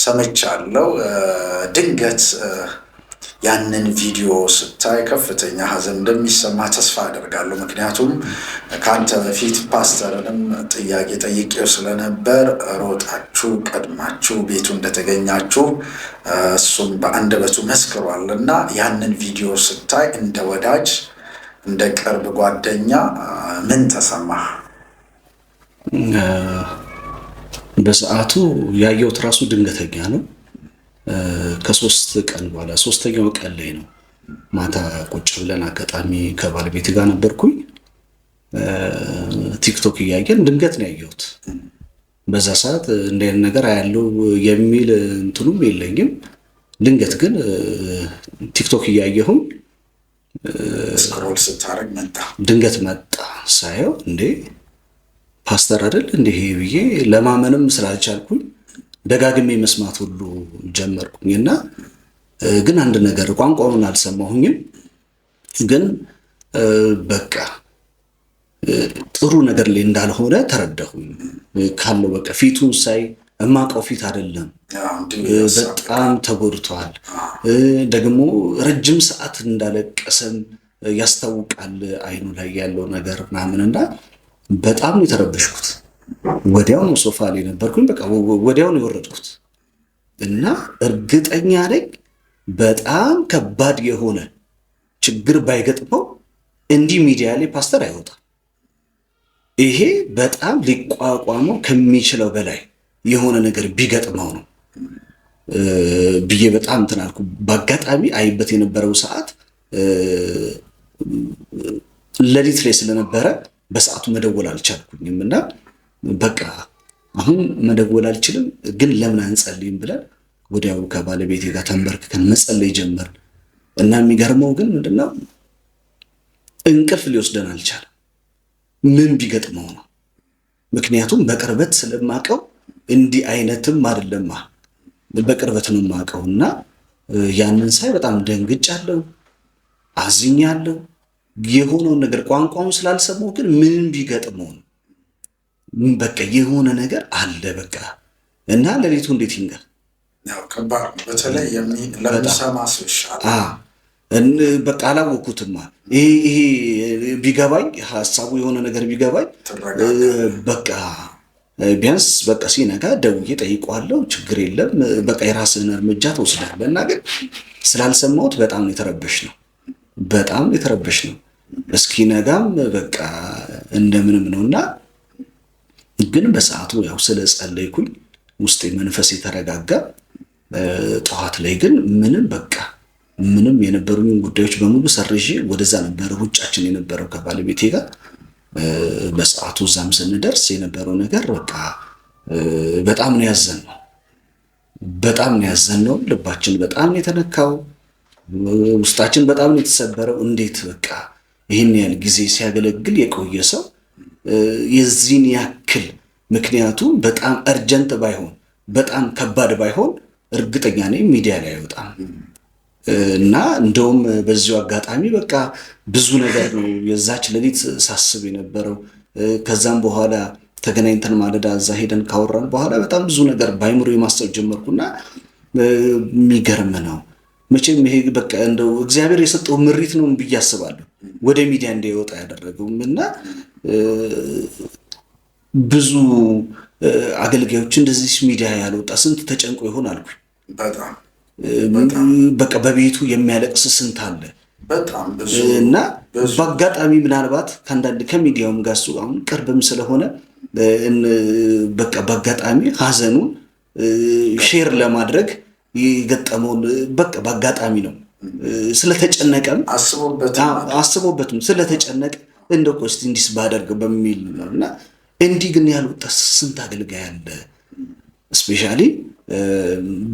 ሰምቻለሁ። ድንገት ያንን ቪዲዮ ስታይ ከፍተኛ ሐዘን እንደሚሰማ ተስፋ አደርጋለሁ። ምክንያቱም ከአንተ በፊት ፓስተርንም ጥያቄ ጠይቄው ስለነበር ሮጣችሁ ቀድማችሁ ቤቱ እንደተገኛችሁ እሱም በአንደበቱ መስክሯል እና ያንን ቪዲዮ ስታይ እንደ ወዳጅ እንደ ቅርብ ጓደኛ ምን ተሰማህ? በሰዓቱ ያየሁት ራሱ ድንገተኛ ነው። ከሶስት ቀን በኋላ ሶስተኛው ቀን ላይ ነው ማታ ቁጭ ብለን አጋጣሚ ከባለቤት ጋር ነበርኩኝ። ቲክቶክ እያየን ድንገት ነው ያየሁት። በዛ ሰዓት እንደ ነገር ያለው የሚል እንትኑም የለኝም። ድንገት ግን ቲክቶክ እያየሁኝ ስክሮል ስታረግ መጣ። ድንገት መጣ። ሳየው እንዴ ፓስተር አይደል እንዴ ብዬ ለማመንም ስላልቻልኩኝ ደጋግሜ መስማት ሁሉ ጀመርኩኝና ግን አንድ ነገር ቋንቋውን አልሰማሁኝም። ግን በቃ ጥሩ ነገር ላይ እንዳልሆነ ተረዳሁኝ። ካለው በቃ ፊቱን ሳይ እማቀው ፊት አይደለም። በጣም ተጎድቷል። ደግሞ ረጅም ሰዓት እንዳለቀሰም ያስታውቃል አይኑ ላይ ያለው ነገር ምናምንና በጣም የተረበሽኩት። ወዲያው ነው ሶፋ ላይ ነበርኩኝ። በቃ ወዲያው ነው የወረድኩት እና እርግጠኛ ነኝ በጣም ከባድ የሆነ ችግር ባይገጥመው እንዲህ ሚዲያ ላይ ፓስተር አይወጣም። ይሄ በጣም ሊቋቋመው ከሚችለው በላይ የሆነ ነገር ቢገጥመው ነው ብዬ በጣም እንትን አልኩ። በአጋጣሚ አይበት የነበረው ሰዓት ሌሊት ላይ ስለነበረ በሰዓቱ መደወል አልቻልኩኝም እና በቃ አሁን መደወል አልችልም፣ ግን ለምን አንጸልይም ብለን ወዲያው ከባለቤቴ ጋር ተንበርክከን መጸለይ ጀመርን እና የሚገርመው ግን ምንድነው እንቅልፍ ሊወስደን አልቻለም። ምን ቢገጥመው ነው? ምክንያቱም በቅርበት ስለማቀው እንዲህ አይነትም አይደለማ በቅርበት ነው የማቀው እና ያንን ሳይ በጣም ደንግጫለሁ፣ አዝኛለሁ። የሆነውን ነገር ቋንቋውን ስላልሰማው ግን ምን ቢገጥመው ነው? በቃ የሆነ ነገር አለ በቃ እና ሌሊቱ እንዴት ይንገር? ያው ከባድ ነው። በተለይ ለሚሰማ ሰው ይሻላል። በቃ አላወኩትማ። ይሄ ቢገባኝ ሀሳቡ የሆነ ነገር ቢገባኝ በቃ ቢያንስ በቃ ሲነጋ ደውዬ ጠይቀዋለሁ። ችግር የለም በቃ የራስህን እርምጃ ትወስዳለህ እና ግን ስላልሰማሁት በጣም የተረበሽ ነው። በጣም የተረበሽ ነው። እስኪነጋም በቃ እንደምንም ነውና ግን በሰዓቱ ያው ስለጸለይኩኝ ውስጤ መንፈስ የተረጋጋ። ጠዋት ላይ ግን ምንም የነበሩኝ ጉዳዮች በሙሉ ሰርዤ ወደዛ ነበር ሩጫችን የነበረው ከባለቤቴ ጋር። በሰዓቱ እዛም ስንደርስ የነበረው ነገር በቃ በጣም ነው ያዘንነው። በጣም ነው ያዘንነው። ልባችን በጣም ነው የተነካው። ውስጣችን በጣም ነው የተሰበረው። እንዴት በቃ ይህን ያህል ጊዜ ሲያገለግል የቆየ ሰው የዚህን ያክል ምክንያቱም በጣም እርጀንት ባይሆን በጣም ከባድ ባይሆን እርግጠኛ ነኝ ሚዲያ ላይ አይወጣም። እና እንደውም በዚሁ አጋጣሚ በቃ ብዙ ነገር ነው የዛች ሌሊት ሳስብ የነበረው። ከዛም በኋላ ተገናኝተን ማለዳ እዛ ሄደን ካወራን በኋላ በጣም ብዙ ነገር ባይምሮ የማሰብ ጀመርኩና የሚገርም ነው። መቼም ይሄ በቃ እንደው እግዚአብሔር የሰጠው ምሪት ነው ብዬ አስባለሁ ወደ ሚዲያ እንዳይወጣ ያደረገው። እና ብዙ አገልጋዮች እንደዚህ ሚዲያ ያልወጣ ስንት ተጨንቆ ይሆን አልኩኝ። በቃ በቤቱ የሚያለቅስ ስንት አለ እና በአጋጣሚ ምናልባት ከአንዳንድ ከሚዲያውም ጋር እሱ አሁን ቅርብም ስለሆነ በቃ በአጋጣሚ ሀዘኑን ሼር ለማድረግ የገጠመውን በቃ በአጋጣሚ ነው። ስለተጨነቀም አስቦበትም ስለተጨነቀ እንደው እስቲ እንዲስ ባደርግ በሚል ነው። እና እንዲህ ግን ያልወጣ ስንት አገልጋይ አለ። ስፔሻሊ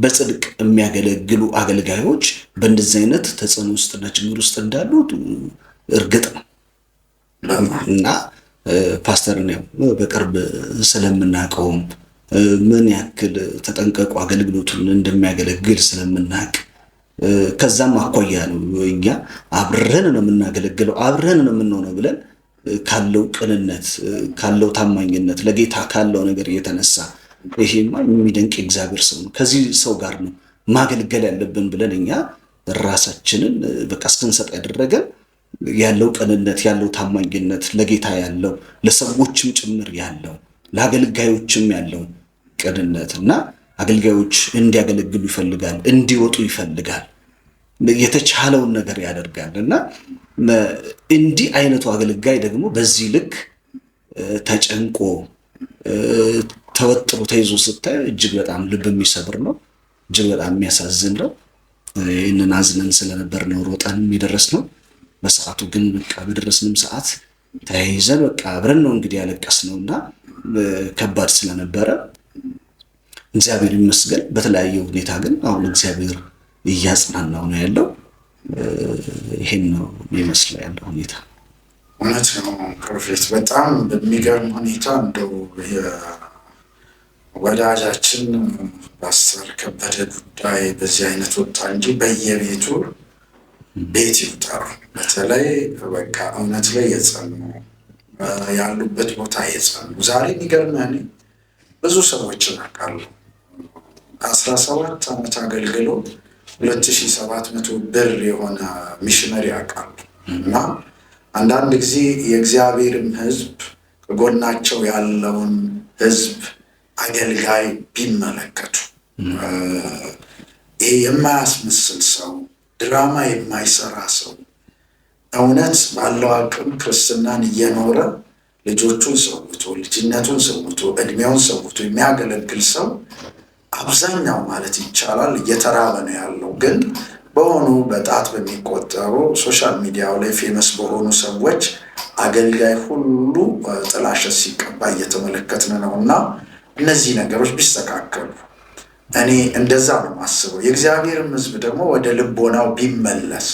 በጽድቅ የሚያገለግሉ አገልጋዮች በእንደዚህ አይነት ተጽዕኖ ውስጥና ችግር ውስጥ እንዳሉ እርግጥ ነው። እና ፓስተርን ያው በቅርብ ስለምናውቀውም ምን ያክል ተጠንቀቁ አገልግሎቱን እንደሚያገለግል ስለምናውቅ ከዛም አኳያ ነው እኛ አብረን ነው የምናገለግለው አብረን ነው የምንሆነው ብለን ካለው ቅንነት ካለው ታማኝነት ለጌታ ካለው ነገር እየተነሳ ይሄማ የሚደንቅ እግዚአብሔር ሰው ነው፣ ከዚህ ሰው ጋር ነው ማገልገል ያለብን ብለን እኛ ራሳችንን በቃ እስክንሰጥ ያደረገን ያለው ቅንነት ያለው ታማኝነት ለጌታ ያለው ለሰዎችም ጭምር ያለው ለአገልጋዮችም ያለው ቅንነት እና አገልጋዮች እንዲያገለግሉ ይፈልጋል፣ እንዲወጡ ይፈልጋል፣ የተቻለውን ነገር ያደርጋል። እና እንዲህ አይነቱ አገልጋይ ደግሞ በዚህ ልክ ተጨንቆ ተወጥሮ ተይዞ ስታይ እጅግ በጣም ልብ የሚሰብር ነው፣ እጅግ በጣም የሚያሳዝን ነው። ይህንን አዝነን ስለነበር ነው ሮጠንም የደረስነው። በሰዓቱ ግን በቃ በደረስንም ሰዓት ተያይዘን በቃ አብረን ነው እንግዲህ ያለቀስነው እና ከባድ ስለነበረ እግዚአብሔር ይመስገን። በተለያየ ሁኔታ ግን አሁን እግዚአብሔር እያጽናናው ነው ያለው። ይሄን ነው የሚመስለው ያለው ሁኔታ። እውነት ነው ፕሮፌት፣ በጣም በሚገርም ሁኔታ እንደው ወዳጃችን ፓስተር ከበደ ጉዳይ በዚህ አይነት ወጣ እንጂ በየቤቱ ቤት ይውጠሩ። በተለይ በቃ እውነት ላይ የጸኑ ያሉበት ቦታ የጸኑ ዛሬ የሚገርምህ እኔ ብዙ ሰዎችን አውቃለሁ 17 ዓመት አገልግሎ 2700 ብር የሆነ ሚሽነሪ አውቃለሁ። እና አንዳንድ ጊዜ የእግዚአብሔርም ሕዝብ ከጎናቸው ያለውን ሕዝብ አገልጋይ ቢመለከቱ ይሄ የማያስመስል ሰው ድራማ የማይሰራ ሰው እውነት ባለው አቅም ክርስትናን እየኖረ ልጆቹን ሰውቶ ልጅነቱን ሰውቶ እድሜውን ሰውቶ የሚያገለግል ሰው አብዛኛው ማለት ይቻላል እየተራበ ነው ያለው። ግን በሆኑ በጣት በሚቆጠሩ ሶሻል ሚዲያው ላይ ፌመስ በሆኑ ሰዎች አገልጋይ ሁሉ ጥላሸት ሲቀባ እየተመለከትን ነው። እና እነዚህ ነገሮች ቢስተካከሉ እኔ እንደዛ ነው የማስበው። የእግዚአብሔርም ሕዝብ ደግሞ ወደ ልቦናው ቢመለስ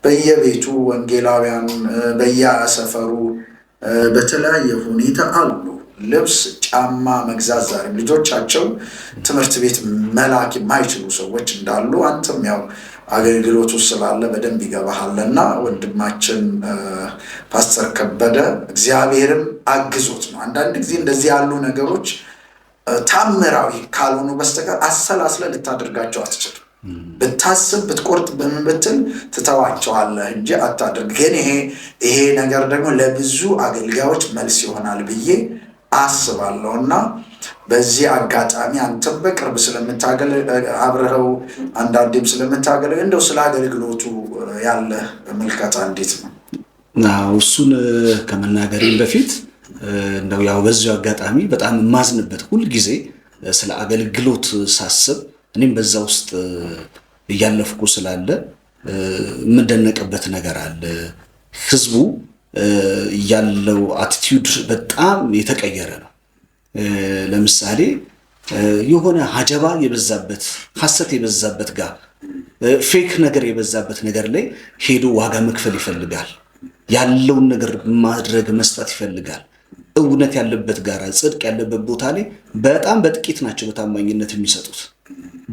በየቤቱ ወንጌላውያን በየሰፈሩ በተለያየ ሁኔታ አሉ። ልብስ ጫማ መግዛት ዛሬም ልጆቻቸው ትምህርት ቤት መላክ የማይችሉ ሰዎች እንዳሉ አንተም ያው አገልግሎቱ ስላለ በደንብ ይገባሃልና ወንድማችን ፓስተር ከበደ እግዚአብሔርም አግዞት ነው። አንዳንድ ጊዜ እንደዚህ ያሉ ነገሮች ታምራዊ ካልሆኑ በስተቀር አሰላስለ ልታደርጋቸው አትችልም። ብታስብ ብትቆርጥ በምን ብትል ትተዋቸዋለህ እንጂ አታደርግ። ግን ይሄ ነገር ደግሞ ለብዙ አገልጋዮች መልስ ይሆናል ብዬ አስባለሁና በዚህ አጋጣሚ አንተም በቅርብ አብረኸው አንዳንዴም ስለምታገለግል እንደው ስለ አገልግሎቱ ያለ ምልከታ እንዴት ነው? እሱን ከመናገሬም በፊት እንደው ያው በዚሁ አጋጣሚ በጣም የማዝንበት ሁልጊዜ ስለ አገልግሎት ሳስብ እኔም በዛ ውስጥ እያለፍኩ ስላለ የምደነቅበት ነገር አለ። ህዝቡ ያለው አቲቲዩድ በጣም የተቀየረ ነው። ለምሳሌ የሆነ ሀጀባ የበዛበት ሐሰት የበዛበት ጋር ፌክ ነገር የበዛበት ነገር ላይ ሄዶ ዋጋ መክፈል ይፈልጋል። ያለውን ነገር ማድረግ መስጠት ይፈልጋል። እውነት ያለበት ጋር ጽድቅ ያለበት ቦታ ላይ በጣም በጥቂት ናቸው በታማኝነት የሚሰጡት።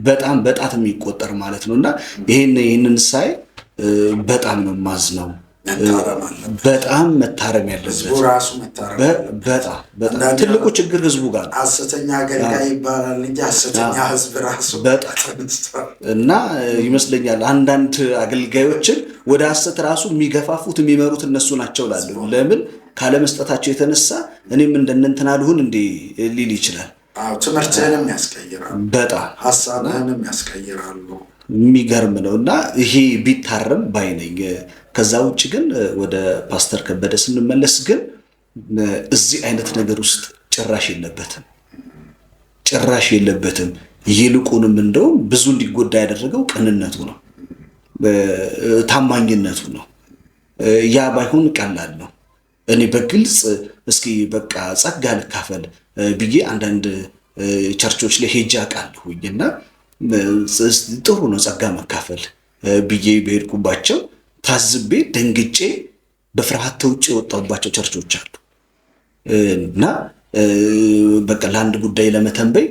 በጣም በጣት የሚቆጠር ማለት ነውና ይሄንን ሳይ በጣም ነው ማዝነው። በጣም መታረም ያለበት በጣም ትልቁ ችግር ህዝቡ ጋር ነው። ሐሰተኛ አገልጋይ ይባላል እንጂ ሐሰተኛ ህዝብ ራሱ እና ይመስለኛል አንዳንድ አገልጋዮችን ወደ ሐሰት ራሱ የሚገፋፉት የሚመሩት እነሱ ናቸው ላለው። ለምን ካለመስጠታቸው የተነሳ እኔም እንደነንተና ልሁን እንዴ ሊል ይችላል። ትምህርትህንም ያስቀይራሉ፣ በጣም ሐሳብህንም ያስቀይራሉ። የሚገርም ነው እና ይሄ ቢታረም ባይነኝ። ከዛ ውጭ ግን ወደ ፓስተር ከበደ ስንመለስ ግን እዚህ አይነት ነገር ውስጥ ጭራሽ የለበትም። ይልቁንም እንደው ብዙ እንዲጎዳ ያደረገው ቅንነቱ ነው፣ ታማኝነቱ ነው። ያ ባይሆን ቀላል ነው። እኔ በግልጽ እስኪ በቃ ጸጋ ልካፈል ብዬ አንዳንድ ቸርቾች ላይ ሄጄ አውቃለሁኝና ጥሩ ነው ጸጋ መካፈል ብዬ በሄድኩባቸው ታዝቤ ደንግጬ በፍርሃት ተውጬ የወጣሁባቸው ቸርቾች አሉ። እና በቃ ለአንድ ጉዳይ ለመተንበይ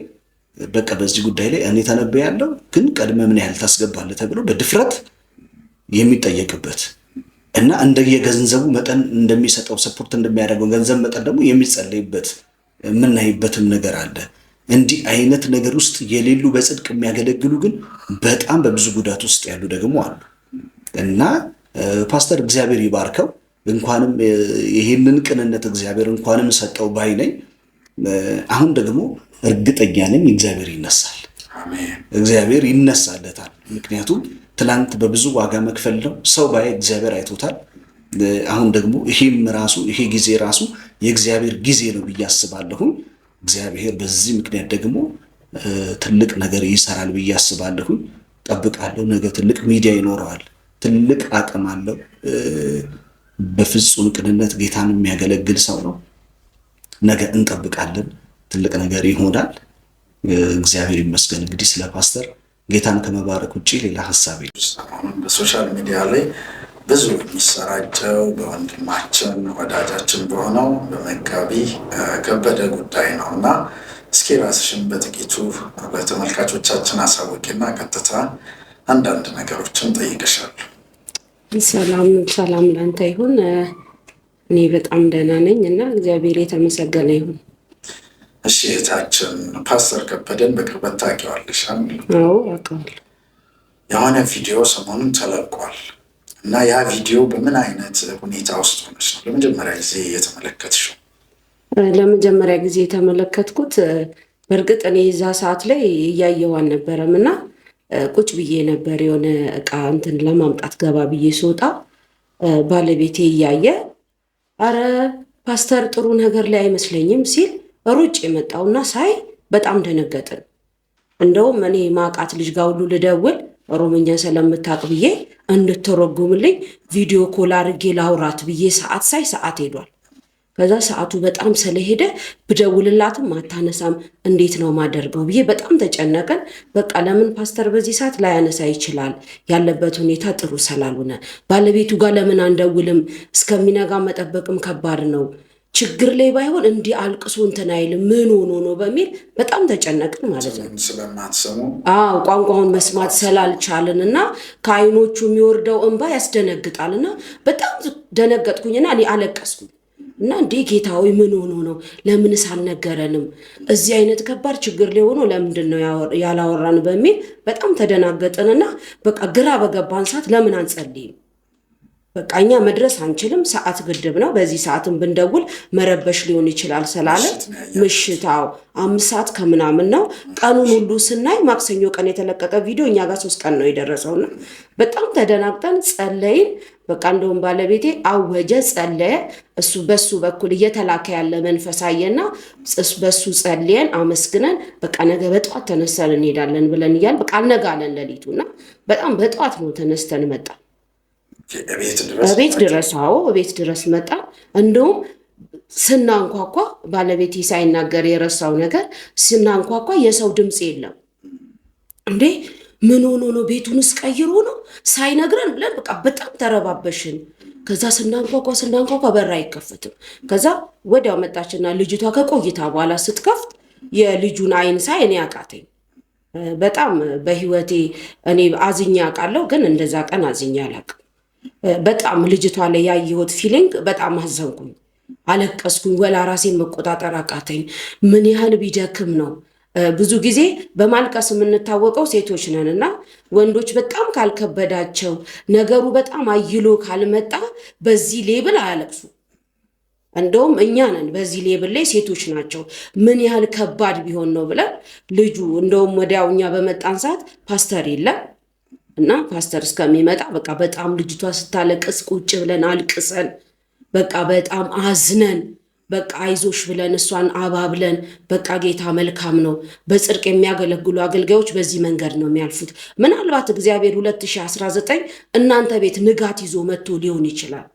በቃ በዚህ ጉዳይ ላይ እኔ ተነበያለሁ፣ ግን ቀድመ ምን ያህል ታስገባለህ ተብሎ በድፍረት የሚጠየቅበት እና እንደየገንዘቡ መጠን እንደሚሰጠው ሰፖርት እንደሚያደርገው ገንዘብ መጠን ደግሞ የሚጸለይበት የምናይበትም ነገር አለ። እንዲህ አይነት ነገር ውስጥ የሌሉ በጽድቅ የሚያገለግሉ ግን በጣም በብዙ ጉዳት ውስጥ ያሉ ደግሞ አሉ። እና ፓስተር እግዚአብሔር ይባርከው፣ እንኳንም ይሄንን ቅንነት እግዚአብሔር እንኳንም ሰጠው ባይ ነኝ። አሁን ደግሞ እርግጠኛ ነኝ እግዚአብሔር ይነሳል፣ እግዚአብሔር ይነሳለታል። ምክንያቱም ትላንት በብዙ ዋጋ መክፈል ነው ሰው ባይ እግዚአብሔር አይቶታል። አሁን ደግሞ ይሄ ጊዜ ራሱ የእግዚአብሔር ጊዜ ነው ብዬ አስባለሁ። እግዚአብሔር በዚህ ምክንያት ደግሞ ትልቅ ነገር ይሰራል ብዬ አስባለሁ። ጠብቃለሁ። ነገ ትልቅ ሚዲያ ይኖረዋል፣ ትልቅ አቅም አለው። በፍጹም ቅንነት ጌታን የሚያገለግል ሰው ነው። ነገ እንጠብቃለን፣ ትልቅ ነገር ይሆናል። እግዚአብሔር ይመስገን። እንግዲህ ስለ ፓስተር ጌታን ከመባረክ ውጭ ሌላ ሀሳብ የለም። በሶሻል ሚዲያ ላይ ብዙ የሚሰራጨው በወንድማችን ወዳጃችን በሆነው በመጋቢ ከበደ ጉዳይ ነው እና እስኪ ራስሽን በጥቂቱ ለተመልካቾቻችን አሳውቂና ቀጥታ አንዳንድ ነገሮችን ጠይቅሻለሁ። ሰላም ላንተ ይሁን። እኔ በጣም ደህና ነኝ እና እግዚአብሔር የተመሰገነ ይሁን። እሺ እህታችን ፓስተር ከበደን በቅርበት ታውቂዋለሽ? አዎ አውቀዋለሁ። የሆነ ቪዲዮ ሰሞኑን ተለቋል እና ያ ቪዲዮ በምን አይነት ሁኔታ ውስጥ ሆነች ነው ለመጀመሪያ ጊዜ የተመለከትሽው? ለመጀመሪያ ጊዜ የተመለከትኩት በእርግጥ እኔ እዛ ሰዓት ላይ እያየሁ አልነበረም እና ቁጭ ብዬ ነበር የሆነ እቃ እንትን ለማምጣት ገባ ብዬ ስወጣ ባለቤቴ እያየ አረ ፓስተር ጥሩ ነገር ላይ አይመስለኝም ሲል ሩጭ የመጣውና ሳይ በጣም ደነገጥን። እንደውም እኔ ማቃት ልጅ ጋር ሁሉ ልደውል ኦሮምኛ ስለምታውቅ ብዬ እንድትረጉምልኝ ቪዲዮ ኮል አድርጌ ላውራት ብዬ ሰዓት ሳይ ሰዓት ሄዷል። ከዛ ሰዓቱ በጣም ስለሄደ ብደውልላትም አታነሳም፣ እንዴት ነው ማደርገው ብዬ በጣም ተጨነቀን። በቃ ለምን ፓስተር በዚህ ሰዓት ላያነሳ ይችላል? ያለበት ሁኔታ ጥሩ ስላልሆነ ባለቤቱ ጋር ለምን አንደውልም? እስከሚነጋ መጠበቅም ከባድ ነው። ችግር ላይ ባይሆን እንዲህ አልቅሶ እንትን አይልም፣ ምን ሆኖ ነው በሚል በጣም ተጨነቅን ማለት ነው። ስለማትሰሙ ቋንቋውን መስማት ስላልቻልን እና ከአይኖቹ የሚወርደው እንባ ያስደነግጣል እና በጣም ደነገጥኩኝና እኔ አለቀስኩኝ እና እንዴ ጌታ ሆይ ምን ሆኖ ነው? ለምንስ አልነገረንም? እዚህ አይነት ከባድ ችግር ላይ ሆኖ ለምንድን ነው ያላወራን በሚል በጣም ተደናገጥንና በቃ ግራ በገባን ሰዓት ለምን አንጸልይም? በቃ እኛ መድረስ አንችልም፣ ሰዓት ግድብ ነው፣ በዚህ ሰዓትን ብንደውል መረበሽ ሊሆን ይችላል ስላለ ምሽታው 5 ሰዓት ከምናምን ነው። ቀኑን ሁሉ ስናይ ማክሰኞ ቀን የተለቀቀ ቪዲዮ እኛ ጋር 3 ቀን ነው የደረሰውና በጣም ተደናግጠን ጸለይን። በቃ እንደውም ባለቤቴ አወጀ፣ ጸለየ። እሱ በሱ በኩል እየተላከ ያለ መንፈስ አየና በሱ ጸልየን አመስግነን በቃ ነገ በጠዋት ተነስተን እንሄዳለን ብለን እያል በቃ አልነጋለን ሌሊቱና በጣም በጠዋት ነው ተነስተን መጣ። ቤት ድረስ መጣ። እንደውም ስናንኳኳ ባለቤቴ ሳይናገር የረሳው ነገር ስናንኳኳ የሰው ድምፅ የለም። እንዴ ምን ሆኖ ነው? ቤቱንስ ቀይሮ ነው ሳይነግረን ብለን በቃ በጣም ተረባበሽን። ከዛ ስናንኳኳ በር አይከፈትም። ከዛ ወዲያው መጣችና ልጅቷ ከቆይታ በኋላ ስትከፍት የልጁን አይን ሳይ እኔ አቃተኝ። በጣም በህይወቴ እኔ አዝኛ አውቃለሁ፣ ግን እንደዛ ቀን አዝኛ አላውቅም። በጣም ልጅቷ ላይ ያየሁት ፊሊንግ በጣም አዘንኩኝ፣ አለቀስኩኝ። ወላ ራሴን መቆጣጠር አቃተኝ። ምን ያህል ቢደክም ነው? ብዙ ጊዜ በማልቀስ የምንታወቀው ሴቶች ነን እና ወንዶች በጣም ካልከበዳቸው ነገሩ በጣም አይሎ ካልመጣ በዚህ ሌብል አያለቅሱ። እንደውም እኛ ነን በዚህ ሌብል ላይ ሴቶች ናቸው ምን ያህል ከባድ ቢሆን ነው ብለን ልጁ እንደውም ወዲያው እኛ በመጣን ሰዓት ፓስተር የለም እና ፓስተር እስከሚመጣ በቃ በጣም ልጅቷ ስታለቅስ ቁጭ ብለን አልቅሰን በቃ በጣም አዝነን በቃ አይዞሽ ብለን እሷን አባብለን በቃ ጌታ መልካም ነው። በጽድቅ የሚያገለግሉ አገልጋዮች በዚህ መንገድ ነው የሚያልፉት። ምናልባት እግዚአብሔር 2019 እናንተ ቤት ንጋት ይዞ መጥቶ ሊሆን ይችላል።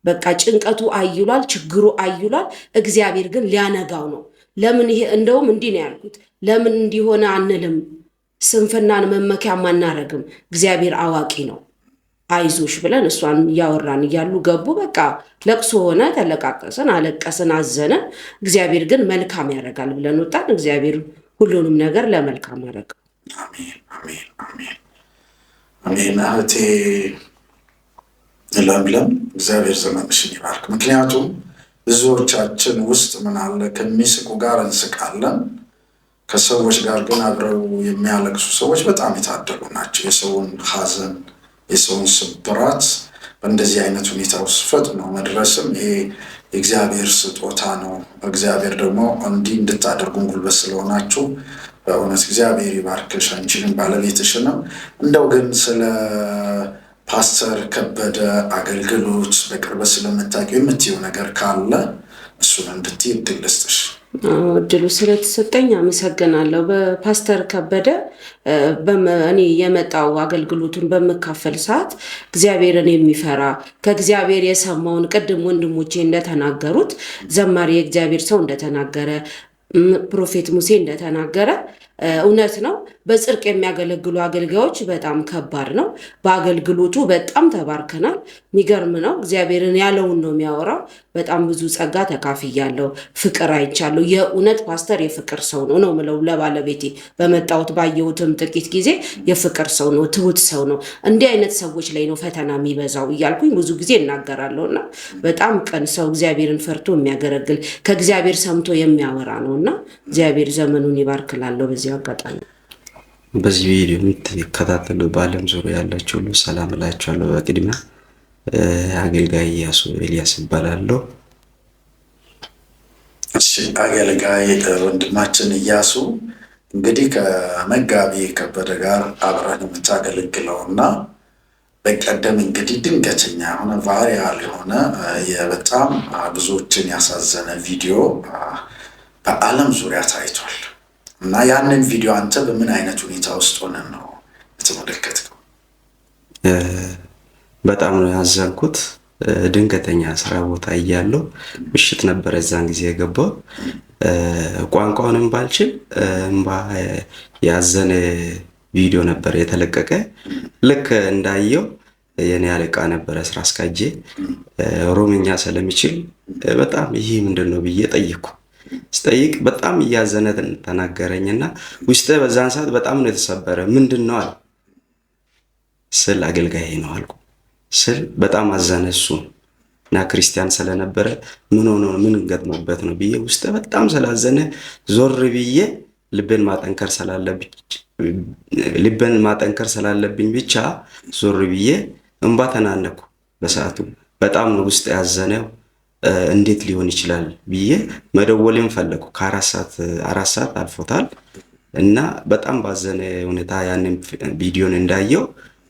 በቃ ጭንቀቱ አይሏል፣ ችግሩ አይሏል። እግዚአብሔር ግን ሊያነጋው ነው። ለምን ይሄ እንደውም እንዲህ ነው ያልኩት፣ ለምን እንዲሆነ አንልም። ስንፍናን መመኪያ ማናረግም። እግዚአብሔር አዋቂ ነው። አይዞሽ ብለን እሷን እያወራን እያሉ ገቡ። በቃ ለቅሶ ሆነ፣ ተለቃቀስን፣ አለቀስን፣ አዘነን። እግዚአብሔር ግን መልካም ያደርጋል ብለን ወጣን። እግዚአብሔር ሁሉንም ነገር ለመልካም ያደርግ። አሜን አሜን አሜን አሜን። እህቴ ለምለም እግዚአብሔር ዘመንሽን ይባርክ። ምክንያቱም ብዙዎቻችን ውስጥ ምን አለ ከሚስቁ ጋር እንስቃለን፣ ከሰዎች ጋር ግን አብረው የሚያለቅሱ ሰዎች በጣም የታደሉ ናቸው። የሰውን ሐዘን የሰውን ስብራት በእንደዚህ አይነት ሁኔታ ውስጥ ፈጥኖ መድረስም ይሄ የእግዚአብሔር ስጦታ ነው። እግዚአብሔር ደግሞ እንዲህ እንድታደርጉን ጉልበት ስለሆናችሁ በእውነት እግዚአብሔር ይባርክሽ፣ አንቺንም ባለቤትሽንም። እንደው ግን ስለ ፓስተር ከበደ አገልግሎት በቅርበት ስለምታውቂው የምትይው ነገር ካለ እሱን እንድትይ እድል ልስጥሽ። እድሉ ስለተሰጠኝ አመሰግናለሁ። በፓስተር ከበደ እኔ የመጣው አገልግሎቱን በመካፈል ሰዓት እግዚአብሔርን የሚፈራ ከእግዚአብሔር የሰማውን ቅድም ወንድሞቼ እንደተናገሩት ዘማሪ የእግዚአብሔር ሰው እንደተናገረ ፕሮፌት ሙሴ እንደተናገረ እውነት ነው። በጽድቅ የሚያገለግሉ አገልጋዮች በጣም ከባድ ነው። በአገልግሎቱ በጣም ተባርከናል። የሚገርም ነው። እግዚአብሔርን ያለውን ነው የሚያወራው። በጣም ብዙ ጸጋ ተካፍያለሁ። ፍቅር አይቻለሁ። የእውነት ፓስተር የፍቅር ሰው ነው ነው ምለው ለባለቤቴ በመጣሁት ባየሁትም ጥቂት ጊዜ የፍቅር ሰው ነው፣ ትሁት ሰው ነው። እንዲህ አይነት ሰዎች ላይ ነው ፈተና የሚበዛው እያልኩኝ ብዙ ጊዜ እናገራለሁ። እና በጣም ቅን ሰው፣ እግዚአብሔርን ፈርቶ የሚያገለግል ከእግዚአብሔር ሰምቶ የሚያወራ ነው። እና እግዚአብሔር ዘመኑን ይባርክላለሁ። በዚህ አጋጣሚ በዚህ ቪዲዮ የምትከታተሉ በዓለም ዙሪያ ያላችሁ ሁሉ ሰላም እላችኋለሁ። በቅድሚያ አገልጋይ ኢያሱ ኤልያስ እባላለሁ። እሺ አገልጋይ ወንድማችን ኢያሱ እንግዲህ ከመጋቢ ከበደ ጋር አብረን የምታገለግለውና በቀደም እንግዲህ ድንገተኛ የሆነ ቫይራል የሆነ በጣም ብዙዎችን ያሳዘነ ቪዲዮ በዓለም ዙሪያ ታይቷል። እና ያንን ቪዲዮ አንተ በምን አይነት ሁኔታ ውስጥ ሆነን ነው የተመለከትከው? በጣም ነው ያዘንኩት። ድንገተኛ ስራ ቦታ እያለሁ ምሽት ነበር እዛን ጊዜ የገባው። ቋንቋውንም ባልችል እምባ ያዘነ ቪዲዮ ነበር የተለቀቀ። ልክ እንዳየው የኔ አለቃ ነበረ ስራ አስኪያጄ፣ ኦሮምኛ ስለሚችል በጣም ይሄ ምንድነው ብዬ ጠየቅኩ። ስጠይቅ በጣም እያዘነ ተናገረኝና ውስጤ በዛን ሰዓት በጣም ነው የተሰበረ። ምንድነው አለ ስል አገልጋይ ነው አልኩ ስል በጣም አዘነ እሱ እና ክርስቲያን ስለነበረ ምን ሆኖ ምን ገጥሞበት ነው ብዬ ውስጤ በጣም ስላዘነ ዞር ብዬ ልቤን ማጠንከር ስላለብኝ ብቻ ዞር ብዬ እንባ ተናነኩ። በሰዓቱ በጣም ነው ውስጤ ያዘነው። እንዴት ሊሆን ይችላል ብዬ መደወልም ፈለኩ። ከ4 ሰዓት አልፎታል እና በጣም ባዘነ ሁኔታ ያንን ቪዲዮን እንዳየው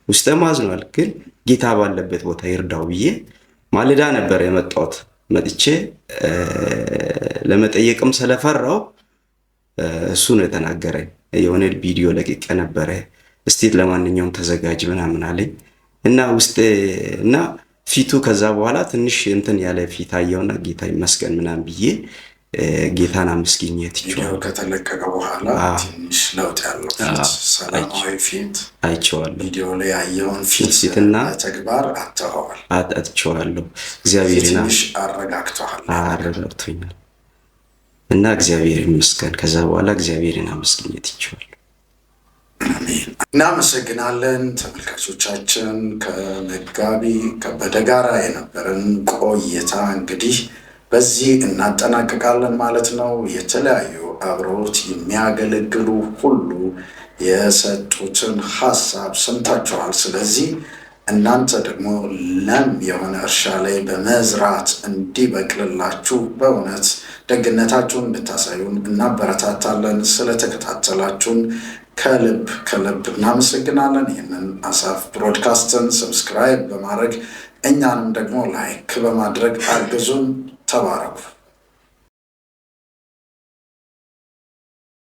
ውስጤ ማዝኗል። ግን ጌታ ባለበት ቦታ ይርዳው ብዬ ማለዳ ነበር የመጣሁት። መጥቼ ለመጠየቅም ስለፈራው እሱ ነው የተናገረኝ። የሆነ ቪዲዮ ለቅቄ ነበረ፣ እስቲ ለማንኛውም ተዘጋጅ ምናምን አለኝ እና ውስጤ እና ፊቱ ከዛ በኋላ ትንሽ እንትን ያለ ፊት አየውና ጌታ ይመስገን ምናምን ብዬ ጌታን አመስግኜ ቪዲዮ ከተለቀቀ በኋላ ትንሽ ለውጥ ያለው ፊት፣ ሰላማዊ ፊት አይቼዋለሁ። ቪዲዮ ላይ ያየውን ፊትና ተግባር አጥቼዋለሁ። እግዚአብሔርና ትንሽ አረጋግቶኛል እና እግዚአብሔር ይመስገን። ከዛ በኋላ እግዚአብሔርን አመስግኜ ትቼዋለሁ። እናመሰግናለን። ተመልካቾቻችን ከመጋቢ ከበደ ጋር የነበረን ቆይታ እንግዲህ በዚህ እናጠናቅቃለን ማለት ነው። የተለያዩ አብረውት የሚያገለግሉ ሁሉ የሰጡትን ሀሳብ ሰምታችኋል። ስለዚህ እናንተ ደግሞ ለም የሆነ እርሻ ላይ በመዝራት እንዲበቅልላችሁ በእውነት ደግነታችሁን እንድታሳዩን እናበረታታለን። ስለተከታተላችሁን ከልብ እናመሰግናለን። ይህንን አሳፍ ብሮድካስትን ሰብስክራይብ በማድረግ እኛንም ደግሞ ላይክ በማድረግ አግዙን። ተባረኩ።